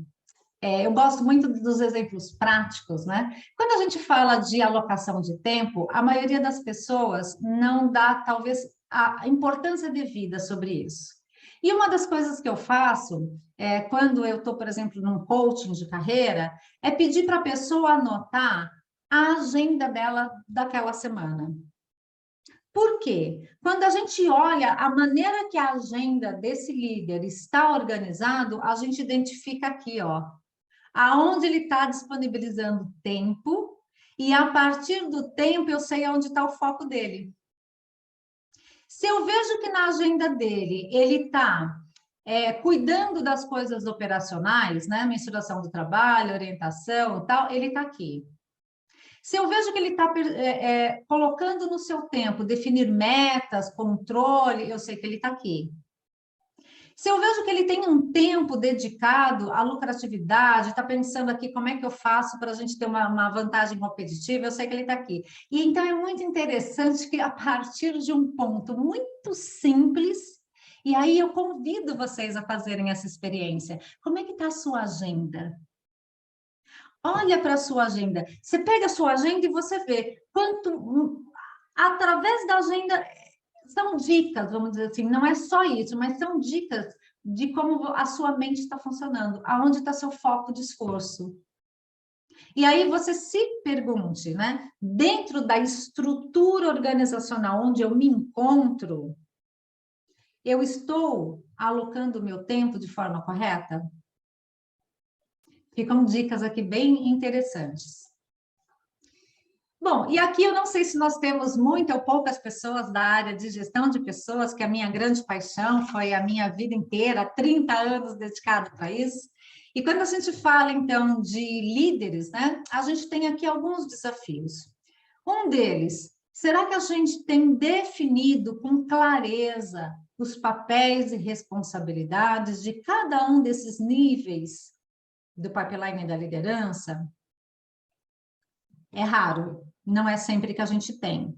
eu gosto muito dos exemplos práticos, né? Quando a gente fala de alocação de tempo, a maioria das pessoas não dá, talvez, a importância devida sobre isso. E uma das coisas que eu faço, quando eu estou, por exemplo, num coaching de carreira, é pedir para a pessoa anotar a agenda dela daquela semana. Por quê? Quando a gente olha a maneira que a agenda desse líder está organizado, a gente identifica aqui, ó, aonde ele está disponibilizando tempo, e a partir do tempo eu sei onde está o foco dele. Se eu vejo que na agenda dele ele está cuidando das coisas operacionais, né, mensuração do trabalho, orientação e tal, ele está aqui. Se eu vejo que ele está colocando no seu tempo, definir metas, controle, eu sei que ele está aqui. Se eu vejo que ele tem um tempo dedicado à lucratividade, está pensando aqui como é que eu faço para a gente ter uma vantagem competitiva, eu sei que ele está aqui. E então é muito interessante que a partir de um ponto muito simples, e aí eu convido vocês a fazerem essa experiência. Como é que está a sua agenda? Olha para a sua agenda. Você pega a sua agenda e você vê quanto, através da agenda, são dicas, vamos dizer assim, não é só isso, mas são dicas de como a sua mente está funcionando, aonde está seu foco de esforço. E aí você se pergunte, né? Dentro da estrutura organizacional onde eu me encontro, eu estou alocando o meu tempo de forma correta? Ficam dicas aqui bem interessantes. Bom, e aqui eu não sei se nós temos muitas ou poucas pessoas da área de gestão de pessoas, que é a minha grande paixão, foi a minha vida inteira, 30 anos dedicada para isso. E quando a gente fala, então, de líderes, né, a gente tem aqui alguns desafios. Um deles, será que a gente tem definido com clareza os papéis e responsabilidades de cada um desses níveis do pipeline da liderança? É raro, não é sempre que a gente tem.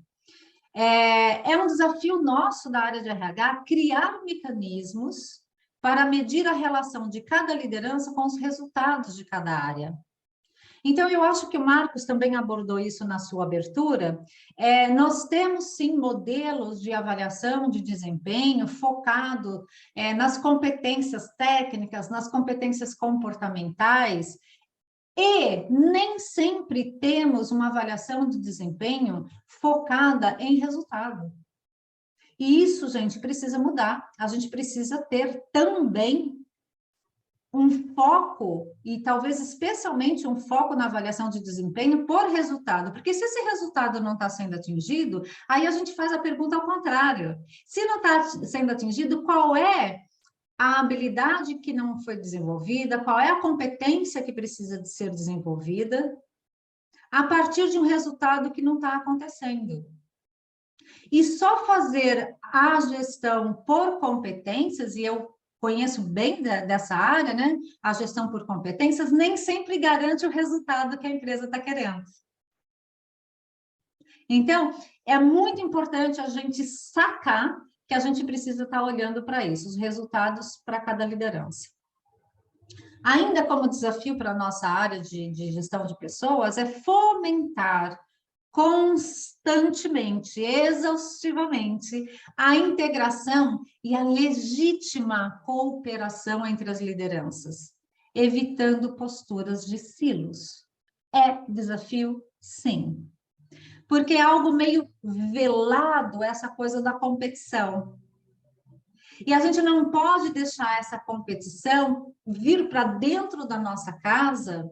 É um desafio nosso da área de RH criar mecanismos para medir a relação de cada liderança com os resultados de cada área. Então, eu acho que o Marcos também abordou isso na sua abertura. Nós temos, sim, modelos de avaliação de desempenho focado nas competências técnicas, nas competências comportamentais, e nem sempre temos uma avaliação de desempenho focada em resultado. E isso, gente, precisa mudar. A gente precisa ter também um foco, e talvez especialmente um foco na avaliação de desempenho por resultado, porque se esse resultado não está sendo atingido, aí a gente faz a pergunta ao contrário. Se não está sendo atingido, qual é a habilidade que não foi desenvolvida, qual é a competência que precisa de ser desenvolvida, a partir de um resultado que não está acontecendo. E só fazer a gestão por competências, e eu conheço bem dessa área, né? A gestão por competências nem sempre garante o resultado que a empresa está querendo. Então, é muito importante a gente sacar que a gente precisa estar olhando para isso, os resultados para cada liderança. Ainda como desafio para a nossa área de gestão de pessoas, é fomentar constantemente, exaustivamente, a integração e a legítima cooperação entre as lideranças, evitando posturas de silos. É desafio? Sim. Porque é algo meio velado, essa coisa da competição. E a gente não pode deixar essa competição vir para dentro da nossa casa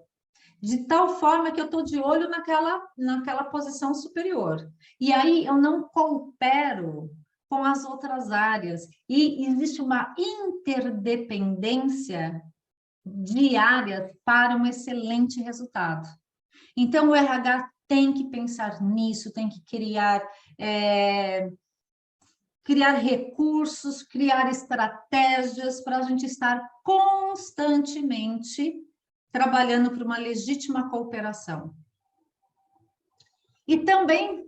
de tal forma que eu estou de olho naquela posição superior. E aí eu não coopero com as outras áreas. E existe uma interdependência de áreas para um excelente resultado. Então, o RH tem que pensar nisso, tem que criar recursos, criar estratégias para a gente estar constantemente trabalhando por uma legítima cooperação. E também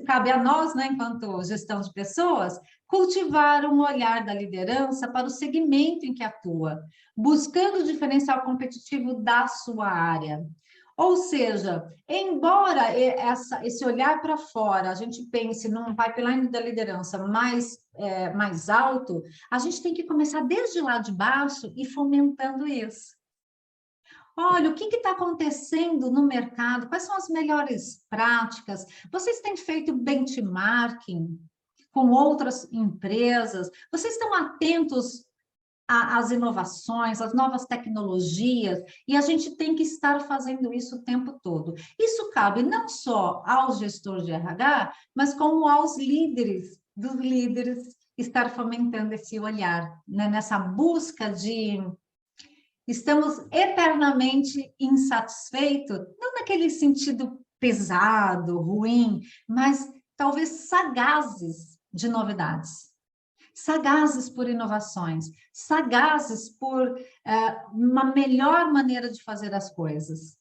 cabe a nós, né, enquanto gestão de pessoas, cultivar um olhar da liderança para o segmento em que atua, buscando o diferencial competitivo da sua área. Ou seja, embora esse olhar para fora, a gente pense num pipeline da liderança mais alto, a gente tem que começar desde lá de baixo e fomentando isso. Olha, o que está acontecendo no mercado? Quais são as melhores práticas? Vocês têm feito benchmarking com outras empresas? Vocês estão atentos às inovações, às novas tecnologias? E a gente tem que estar fazendo isso o tempo todo. Isso cabe não só aos gestores de RH, mas como aos líderes, dos líderes, estar fomentando esse olhar, né? Nessa busca de... Estamos eternamente insatisfeitos, não naquele sentido pesado, ruim, mas talvez sagazes de novidades, sagazes por inovações, sagazes por uma melhor maneira de fazer as coisas.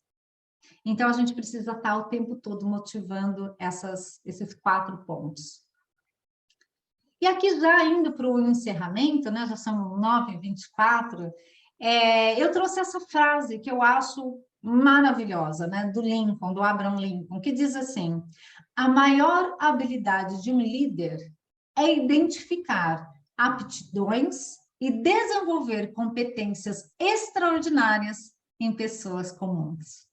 Então, a gente precisa estar o tempo todo motivando esses 4 pontos. E aqui, já indo para o encerramento, né, já são 9h24, eu trouxe essa frase que eu acho maravilhosa, né, do Lincoln, do Abraham Lincoln, que diz assim: a maior habilidade de um líder é identificar aptidões e desenvolver competências extraordinárias em pessoas comuns.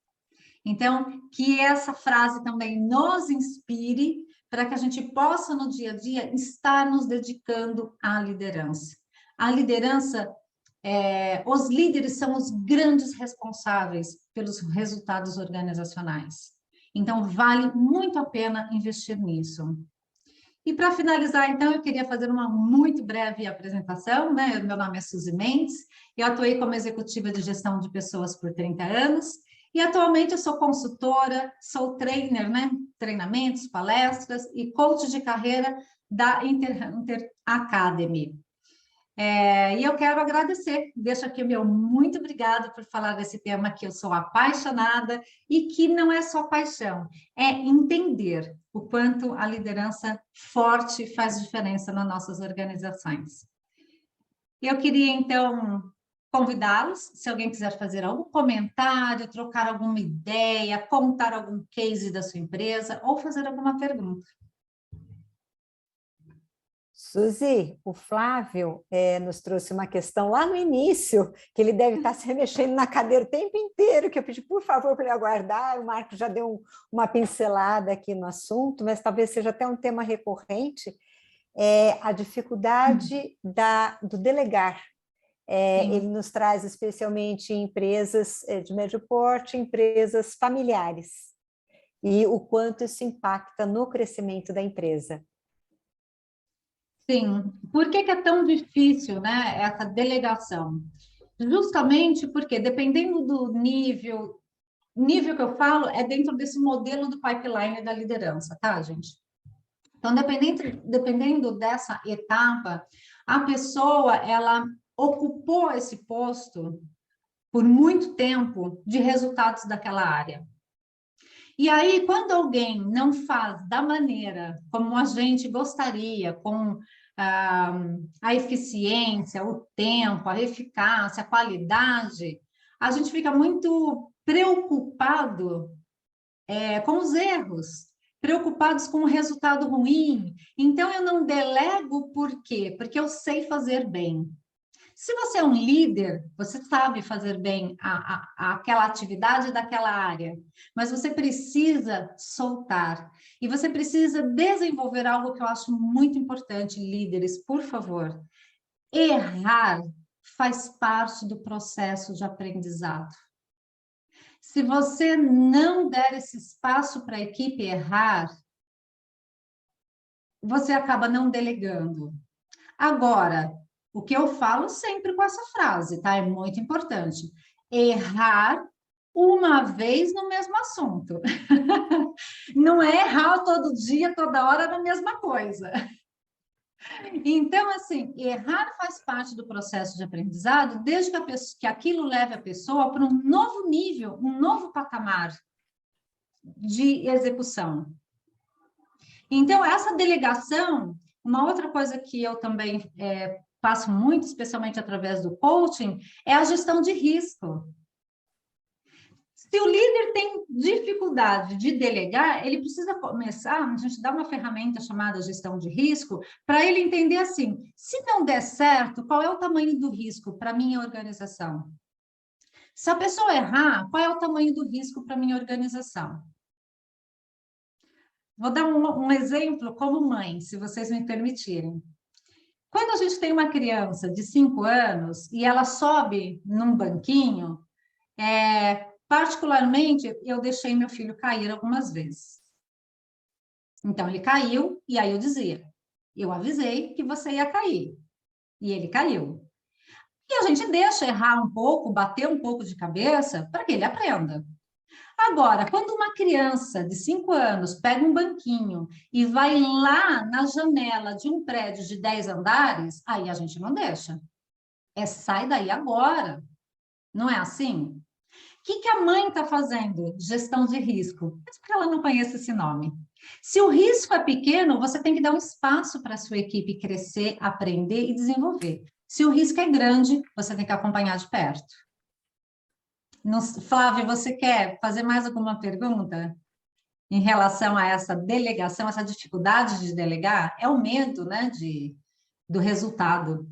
Então, que essa frase também nos inspire para que a gente possa, no dia a dia, estar nos dedicando à liderança. A liderança... os líderes são os grandes responsáveis pelos resultados organizacionais. Então, vale muito a pena investir nisso. E, para finalizar, então, eu queria fazer uma muito breve apresentação, né? Meu nome é Suzy Mendes, eu atuei como executiva de gestão de pessoas por 30 anos, e atualmente eu sou consultora, sou trainer, né? Treinamentos, palestras e coach de carreira da Interhunter Academy. E eu quero agradecer, deixo aqui o meu muito obrigado por falar desse tema que eu sou apaixonada e que não é só paixão, é entender o quanto a liderança forte faz diferença nas nossas organizações. Eu queria, então, convidá-los, se alguém quiser fazer algum comentário, trocar alguma ideia, contar algum case da sua empresa ou fazer alguma pergunta. Suzy, o Flávio nos trouxe uma questão lá no início, que ele deve estar se remexendo na cadeira o tempo inteiro, que eu pedi, por favor, para ele aguardar. O Marco já deu uma pincelada aqui no assunto, mas talvez seja até um tema recorrente, a dificuldade do delegar. Ele nos traz especialmente empresas de médio porte, empresas familiares, e o quanto isso impacta no crescimento da empresa. Sim. Por que é tão difícil, né, essa delegação? Justamente porque, dependendo do nível que eu falo é dentro desse modelo do pipeline da liderança, tá, gente? Então, dependendo dessa etapa, a pessoa, ela ocupou esse posto por muito tempo de resultados daquela área. E aí, quando alguém não faz da maneira como a gente gostaria, com a eficiência, o tempo, a eficácia, a qualidade, a gente fica muito preocupado com os erros, preocupados com o resultado ruim. Então, eu não delego por quê? Porque eu sei fazer bem. Se você é um líder, você sabe fazer bem aquela atividade daquela área, mas você precisa soltar. E você precisa desenvolver algo que eu acho muito importante, líderes, por favor. Errar faz parte do processo de aprendizado. Se você não der esse espaço para a equipe errar, você acaba não delegando. Agora, o que eu falo sempre com essa frase, tá? É muito importante. Errar uma vez no mesmo assunto. Não é errar todo dia, toda hora na mesma coisa. Então, assim, errar faz parte do processo de aprendizado, desde que aquilo leve a pessoa para um novo nível, um novo patamar de execução. Então, essa delegação, uma outra coisa que eu também faço muito, especialmente através do coaching, é a gestão de risco. Se o líder tem dificuldade de delegar, ele precisa começar, a gente dá uma ferramenta chamada gestão de risco, para ele entender assim, se não der certo, qual é o tamanho do risco para a minha organização? Se a pessoa errar, qual é o tamanho do risco para a minha organização? Vou dar um exemplo como mãe, se vocês me permitirem. Quando a gente tem uma criança de 5 anos e ela sobe num banquinho, particularmente, eu deixei meu filho cair algumas vezes. Então, ele caiu, e aí eu dizia, eu avisei que você ia cair. E ele caiu. E a gente deixa errar um pouco, bater um pouco de cabeça, para que ele aprenda. Agora, quando uma criança de 5 anos pega um banquinho e vai lá na janela de um prédio de 10 andares, aí a gente não deixa. Sai daí agora. Não é assim? O que a mãe está fazendo? Gestão de risco. Mas porque ela não conhece esse nome. Se o risco é pequeno, você tem que dar um espaço para a sua equipe crescer, aprender e desenvolver. Se o risco é grande, você tem que acompanhar de perto. Flávia, você quer fazer mais alguma pergunta em relação a essa delegação, essa dificuldade de delegar? É o medo, né, do resultado.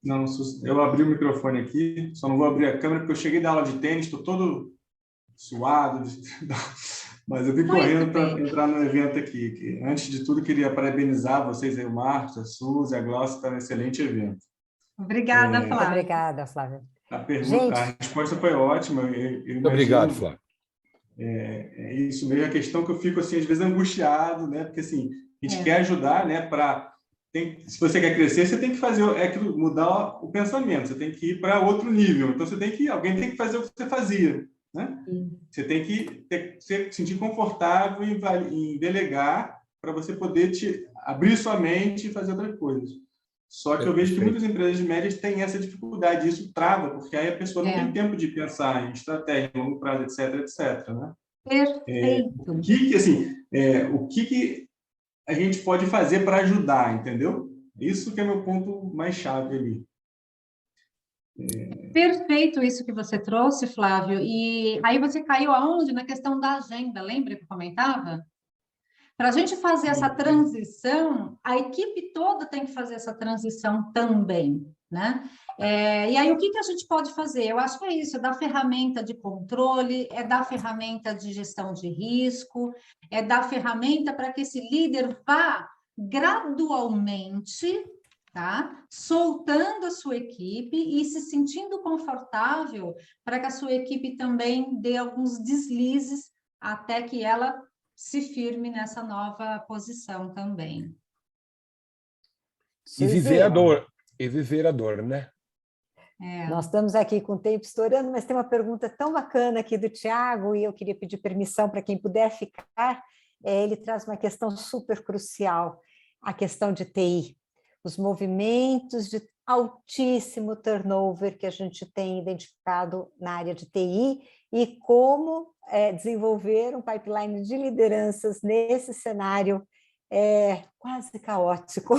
Não, eu abri o microfone aqui, só não vou abrir a câmera porque eu cheguei da aula de tênis, estou todo suado, mas eu vim correndo para entrar no evento aqui. Antes de tudo, queria parabenizar vocês aí, o Marcos, a Suzy, a Glaucia, está um excelente evento. Obrigada, Flávia. Obrigada, Flávia. A resposta foi ótima. Muito obrigado, Flávia. É isso mesmo, a questão que eu fico, assim, às vezes, angustiado, né? Porque, assim, a gente quer ajudar, né? Se você quer crescer, você tem que fazer mudar o pensamento, você tem que ir para outro nível. Então, alguém tem que fazer o que você fazia, né? Você tem que se sentir confortável em delegar para você poder abrir sua mente e fazer outras coisas. Só que eu vejo que muitas empresas de médias têm essa dificuldade, e isso trava, porque aí a pessoa não tem tempo de pensar em estratégia, longo prazo, etc, né? Perfeito. O que a gente pode fazer para ajudar, entendeu? Isso que é meu ponto mais chave ali. Perfeito isso que você trouxe, Flávio. E aí você caiu aonde? Na questão da agenda, lembra que eu comentava? Para a gente fazer essa transição, a equipe toda tem que fazer essa transição também, né? E aí, o que a gente pode fazer? Eu acho que é isso, é dar ferramenta de controle, é dar ferramenta de gestão de risco, é dar ferramenta para que esse líder vá gradualmente, tá? Soltando a sua equipe e se sentindo confortável para que a sua equipe também dê alguns deslizes até que ela se firme nessa nova posição também. E viver a dor, né? Nós estamos aqui com o tempo estourando, mas tem uma pergunta tão bacana aqui do Tiago, e eu queria pedir permissão para quem puder ficar. Ele traz uma questão super crucial, a questão de TI, os movimentos de altíssimo turnover que a gente tem identificado na área de TI e como desenvolver um pipeline de lideranças nesse cenário quase caótico.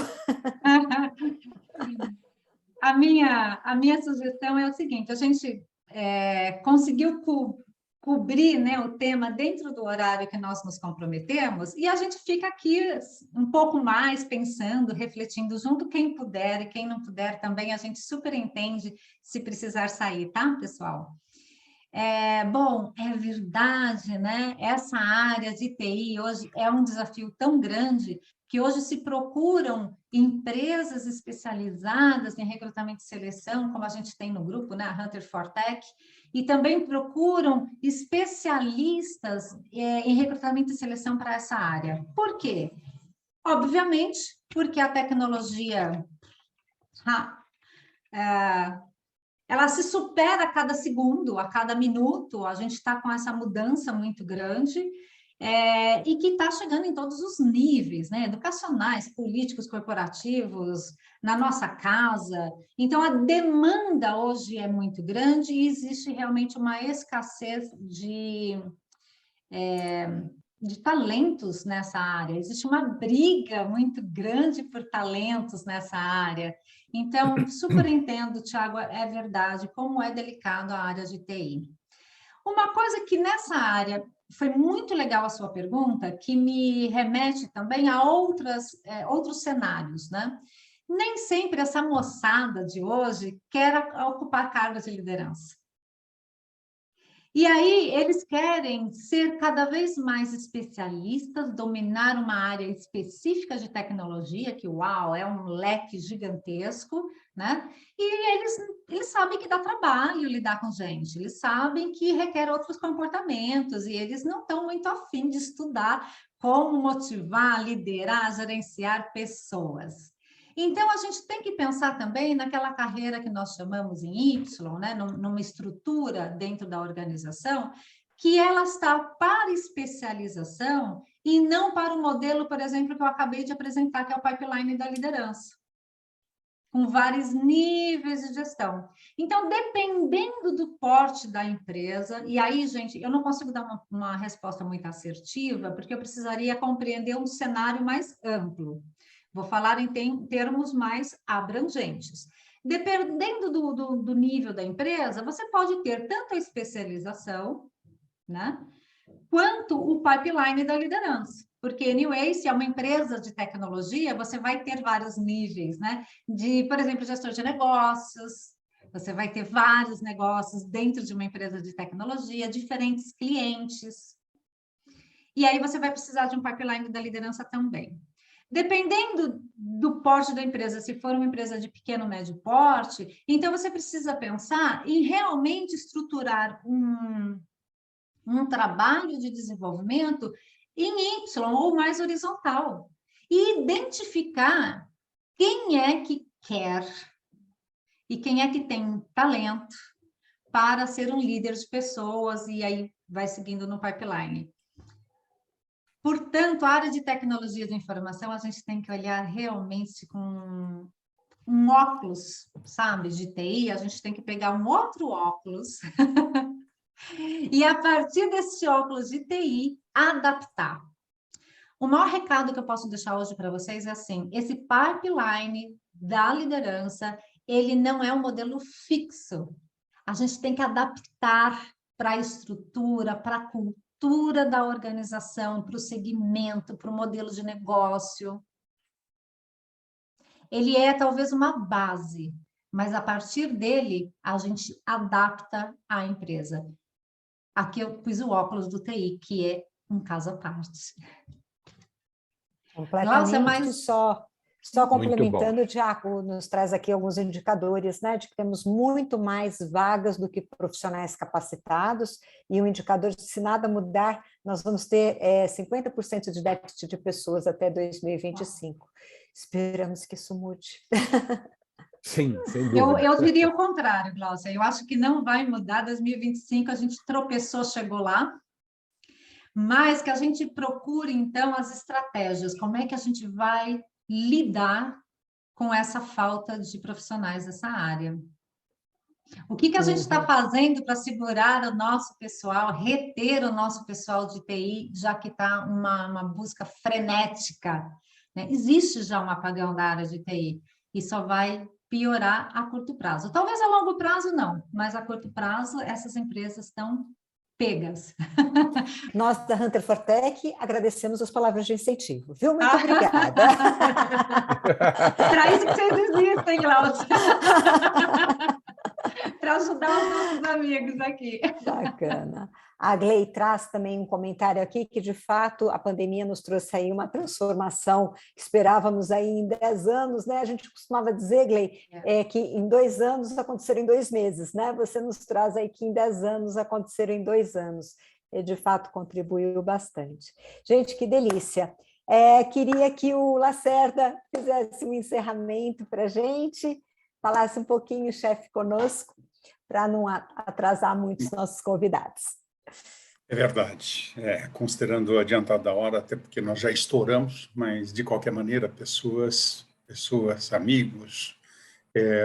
A minha sugestão é o seguinte, a gente conseguiu cobrir, né, o tema dentro do horário que nós nos comprometemos, e a gente fica aqui um pouco mais pensando, refletindo junto, quem puder e quem não puder também, a gente super entende se precisar sair, tá, pessoal? Bom, é verdade, né? Essa área de TI hoje é um desafio tão grande que hoje se procuram empresas especializadas em recrutamento e seleção, como a gente tem no grupo, né? A Hunter for Tech, e também procuram especialistas em recrutamento e seleção para essa área. Por quê? Obviamente, porque a tecnologia ela se supera a cada segundo, a cada minuto, a gente está com essa mudança muito grande, e que está chegando em todos os níveis, né? Educacionais, políticos, corporativos, na nossa casa. Então, a demanda hoje é muito grande e existe realmente uma escassez de talentos nessa área, existe uma briga muito grande por talentos nessa área. Então, super entendo, Tiago, é verdade, como é delicado a área de TI. Uma coisa que nessa área foi muito legal a sua pergunta, que me remete também a outros cenários, né? Nem sempre essa moçada de hoje quer ocupar cargos de liderança. E aí, eles querem ser cada vez mais especialistas, dominar uma área específica de tecnologia, que, uau, é um leque gigantesco, né? E eles sabem que dá trabalho lidar com gente, eles sabem que requer outros comportamentos, e eles não estão muito afim de estudar como motivar, liderar, gerenciar pessoas. Então, a gente tem que pensar também naquela carreira que nós chamamos em Y, né? Numa estrutura dentro da organização, que ela está para especialização e não para o modelo, por exemplo, que eu acabei de apresentar, que é o pipeline da liderança, com vários níveis de gestão. Então, dependendo do porte da empresa, e aí, gente, eu não consigo dar uma resposta muito assertiva, porque eu precisaria compreender um cenário mais amplo. Vou falar em termos mais abrangentes. Dependendo do nível da empresa, você pode ter tanto a especialização, né, quanto o pipeline da liderança. Porque, anyway, se é uma empresa de tecnologia, você vai ter vários níveis, né? Por exemplo, gestor de negócios, você vai ter vários negócios dentro de uma empresa de tecnologia, diferentes clientes. E aí você vai precisar de um pipeline da liderança também. Dependendo do porte da empresa, se for uma empresa de pequeno ou médio porte, então você precisa pensar em realmente estruturar um trabalho de desenvolvimento em Y ou mais horizontal. E identificar quem é que quer e quem é que tem talento para ser um líder de pessoas, e aí vai seguindo no pipeline. Portanto, a área de tecnologia de informação, a gente tem que olhar realmente com um óculos, sabe, de TI, a gente tem que pegar um outro óculos e, a partir desse óculos de TI, adaptar. O maior recado que eu posso deixar hoje para vocês é assim, esse pipeline da liderança, ele não é um modelo fixo. A gente tem que adaptar para a estrutura, para a cultura da organização, para o segmento, para o modelo de negócio. Ele é talvez uma base, mas a partir dele a gente adapta a empresa. Aqui eu pus o óculos do TI, que é um caso à parte. Completamente. Nossa, Só complementando, o Diaco nos traz aqui alguns indicadores, né, de que temos muito mais vagas do que profissionais capacitados, e um indicador de se nada mudar, nós vamos ter 50% de déficit de pessoas até 2025. Esperamos que isso mude. Sim, sem dúvida. Eu diria o contrário, Glaucia. Eu acho que não vai mudar. 2025 a gente tropeçou, chegou lá, mas que a gente procure, então, as estratégias. Como é que a gente vai lidar com essa falta de profissionais nessa área? O que a gente está fazendo para segurar o nosso pessoal, reter o nosso pessoal de TI, já que está uma busca frenética, né? Existe já um apagão da área de TI e só vai piorar a curto prazo. Talvez a longo prazo não, mas a curto prazo essas empresas estão pegas. Nós da Hunter for Tech agradecemos as palavras de incentivo, viu? Muito obrigada. Para isso que vocês existem, Glaucia. Para ajudar os nossos amigos aqui. Bacana. A Glei traz também um comentário aqui que, de fato, a pandemia nos trouxe aí uma transformação que esperávamos aí em 10 anos, né? A gente costumava dizer, Glei, que em 2 anos aconteceram em 2 meses, né? Você nos traz aí que em 10 anos aconteceram em 2 anos. E, de fato, contribuiu bastante. Gente, que delícia. Queria que o Lacerda fizesse um encerramento para a gente, falasse um pouquinho, chefe, conosco, para não atrasar muito os nossos convidados. É verdade. Considerando adiantado da hora, até porque nós já estouramos, mas, de qualquer maneira, pessoas, amigos,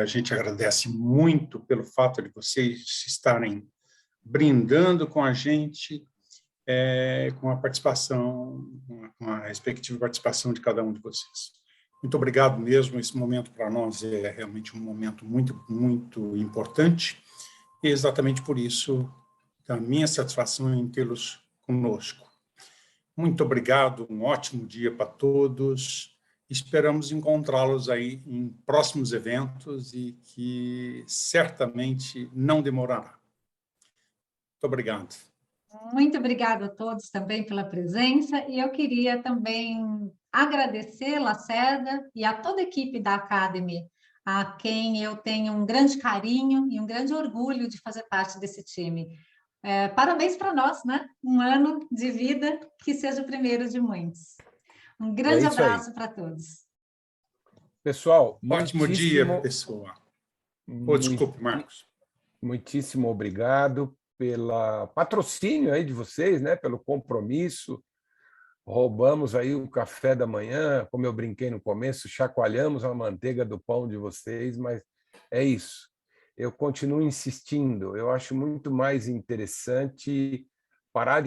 a gente agradece muito pelo fato de vocês estarem brindando com a gente, com a participação, com a respectiva participação de cada um de vocês. Muito obrigado mesmo. Esse momento para nós é realmente um momento muito, muito importante, e exatamente por isso a minha satisfação em tê-los conosco. Muito obrigado, um ótimo dia para todos. Esperamos encontrá-los aí em próximos eventos e que certamente não demorará. Muito obrigado. Muito obrigada a todos também pela presença, e eu queria também agradecer, Lacerda, e a toda a equipe da Academy, a quem eu tenho um grande carinho e um grande orgulho de fazer parte desse time. Parabéns para nós, né? Um ano de vida que seja o primeiro de muitos. Um grande abraço para todos. Pessoal, ótimo dia, pessoal. Desculpe, Marcos. Muitíssimo obrigado pelo patrocínio aí de vocês, né? Pelo compromisso. Roubamos aí o café da manhã, como eu brinquei no começo, chacoalhamos a manteiga do pão de vocês, mas é isso. Eu continuo insistindo, eu acho muito mais interessante parar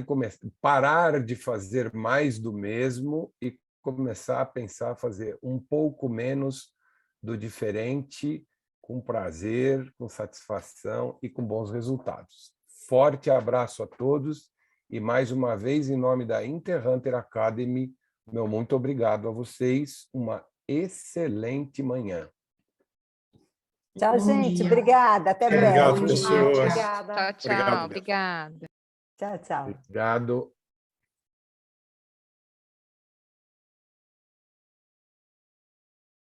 de fazer mais do mesmo e começar a pensar a fazer um pouco menos do diferente, com prazer, com satisfação e com bons resultados. Forte abraço a todos e, mais uma vez, em nome da Interhunter Academy, meu muito obrigado a vocês. Uma excelente manhã. Tchau, gente. Obrigada. Até breve. Obrigado, pessoas. Obrigada. Tchau, tchau. Obrigada. Tchau, tchau. Obrigado.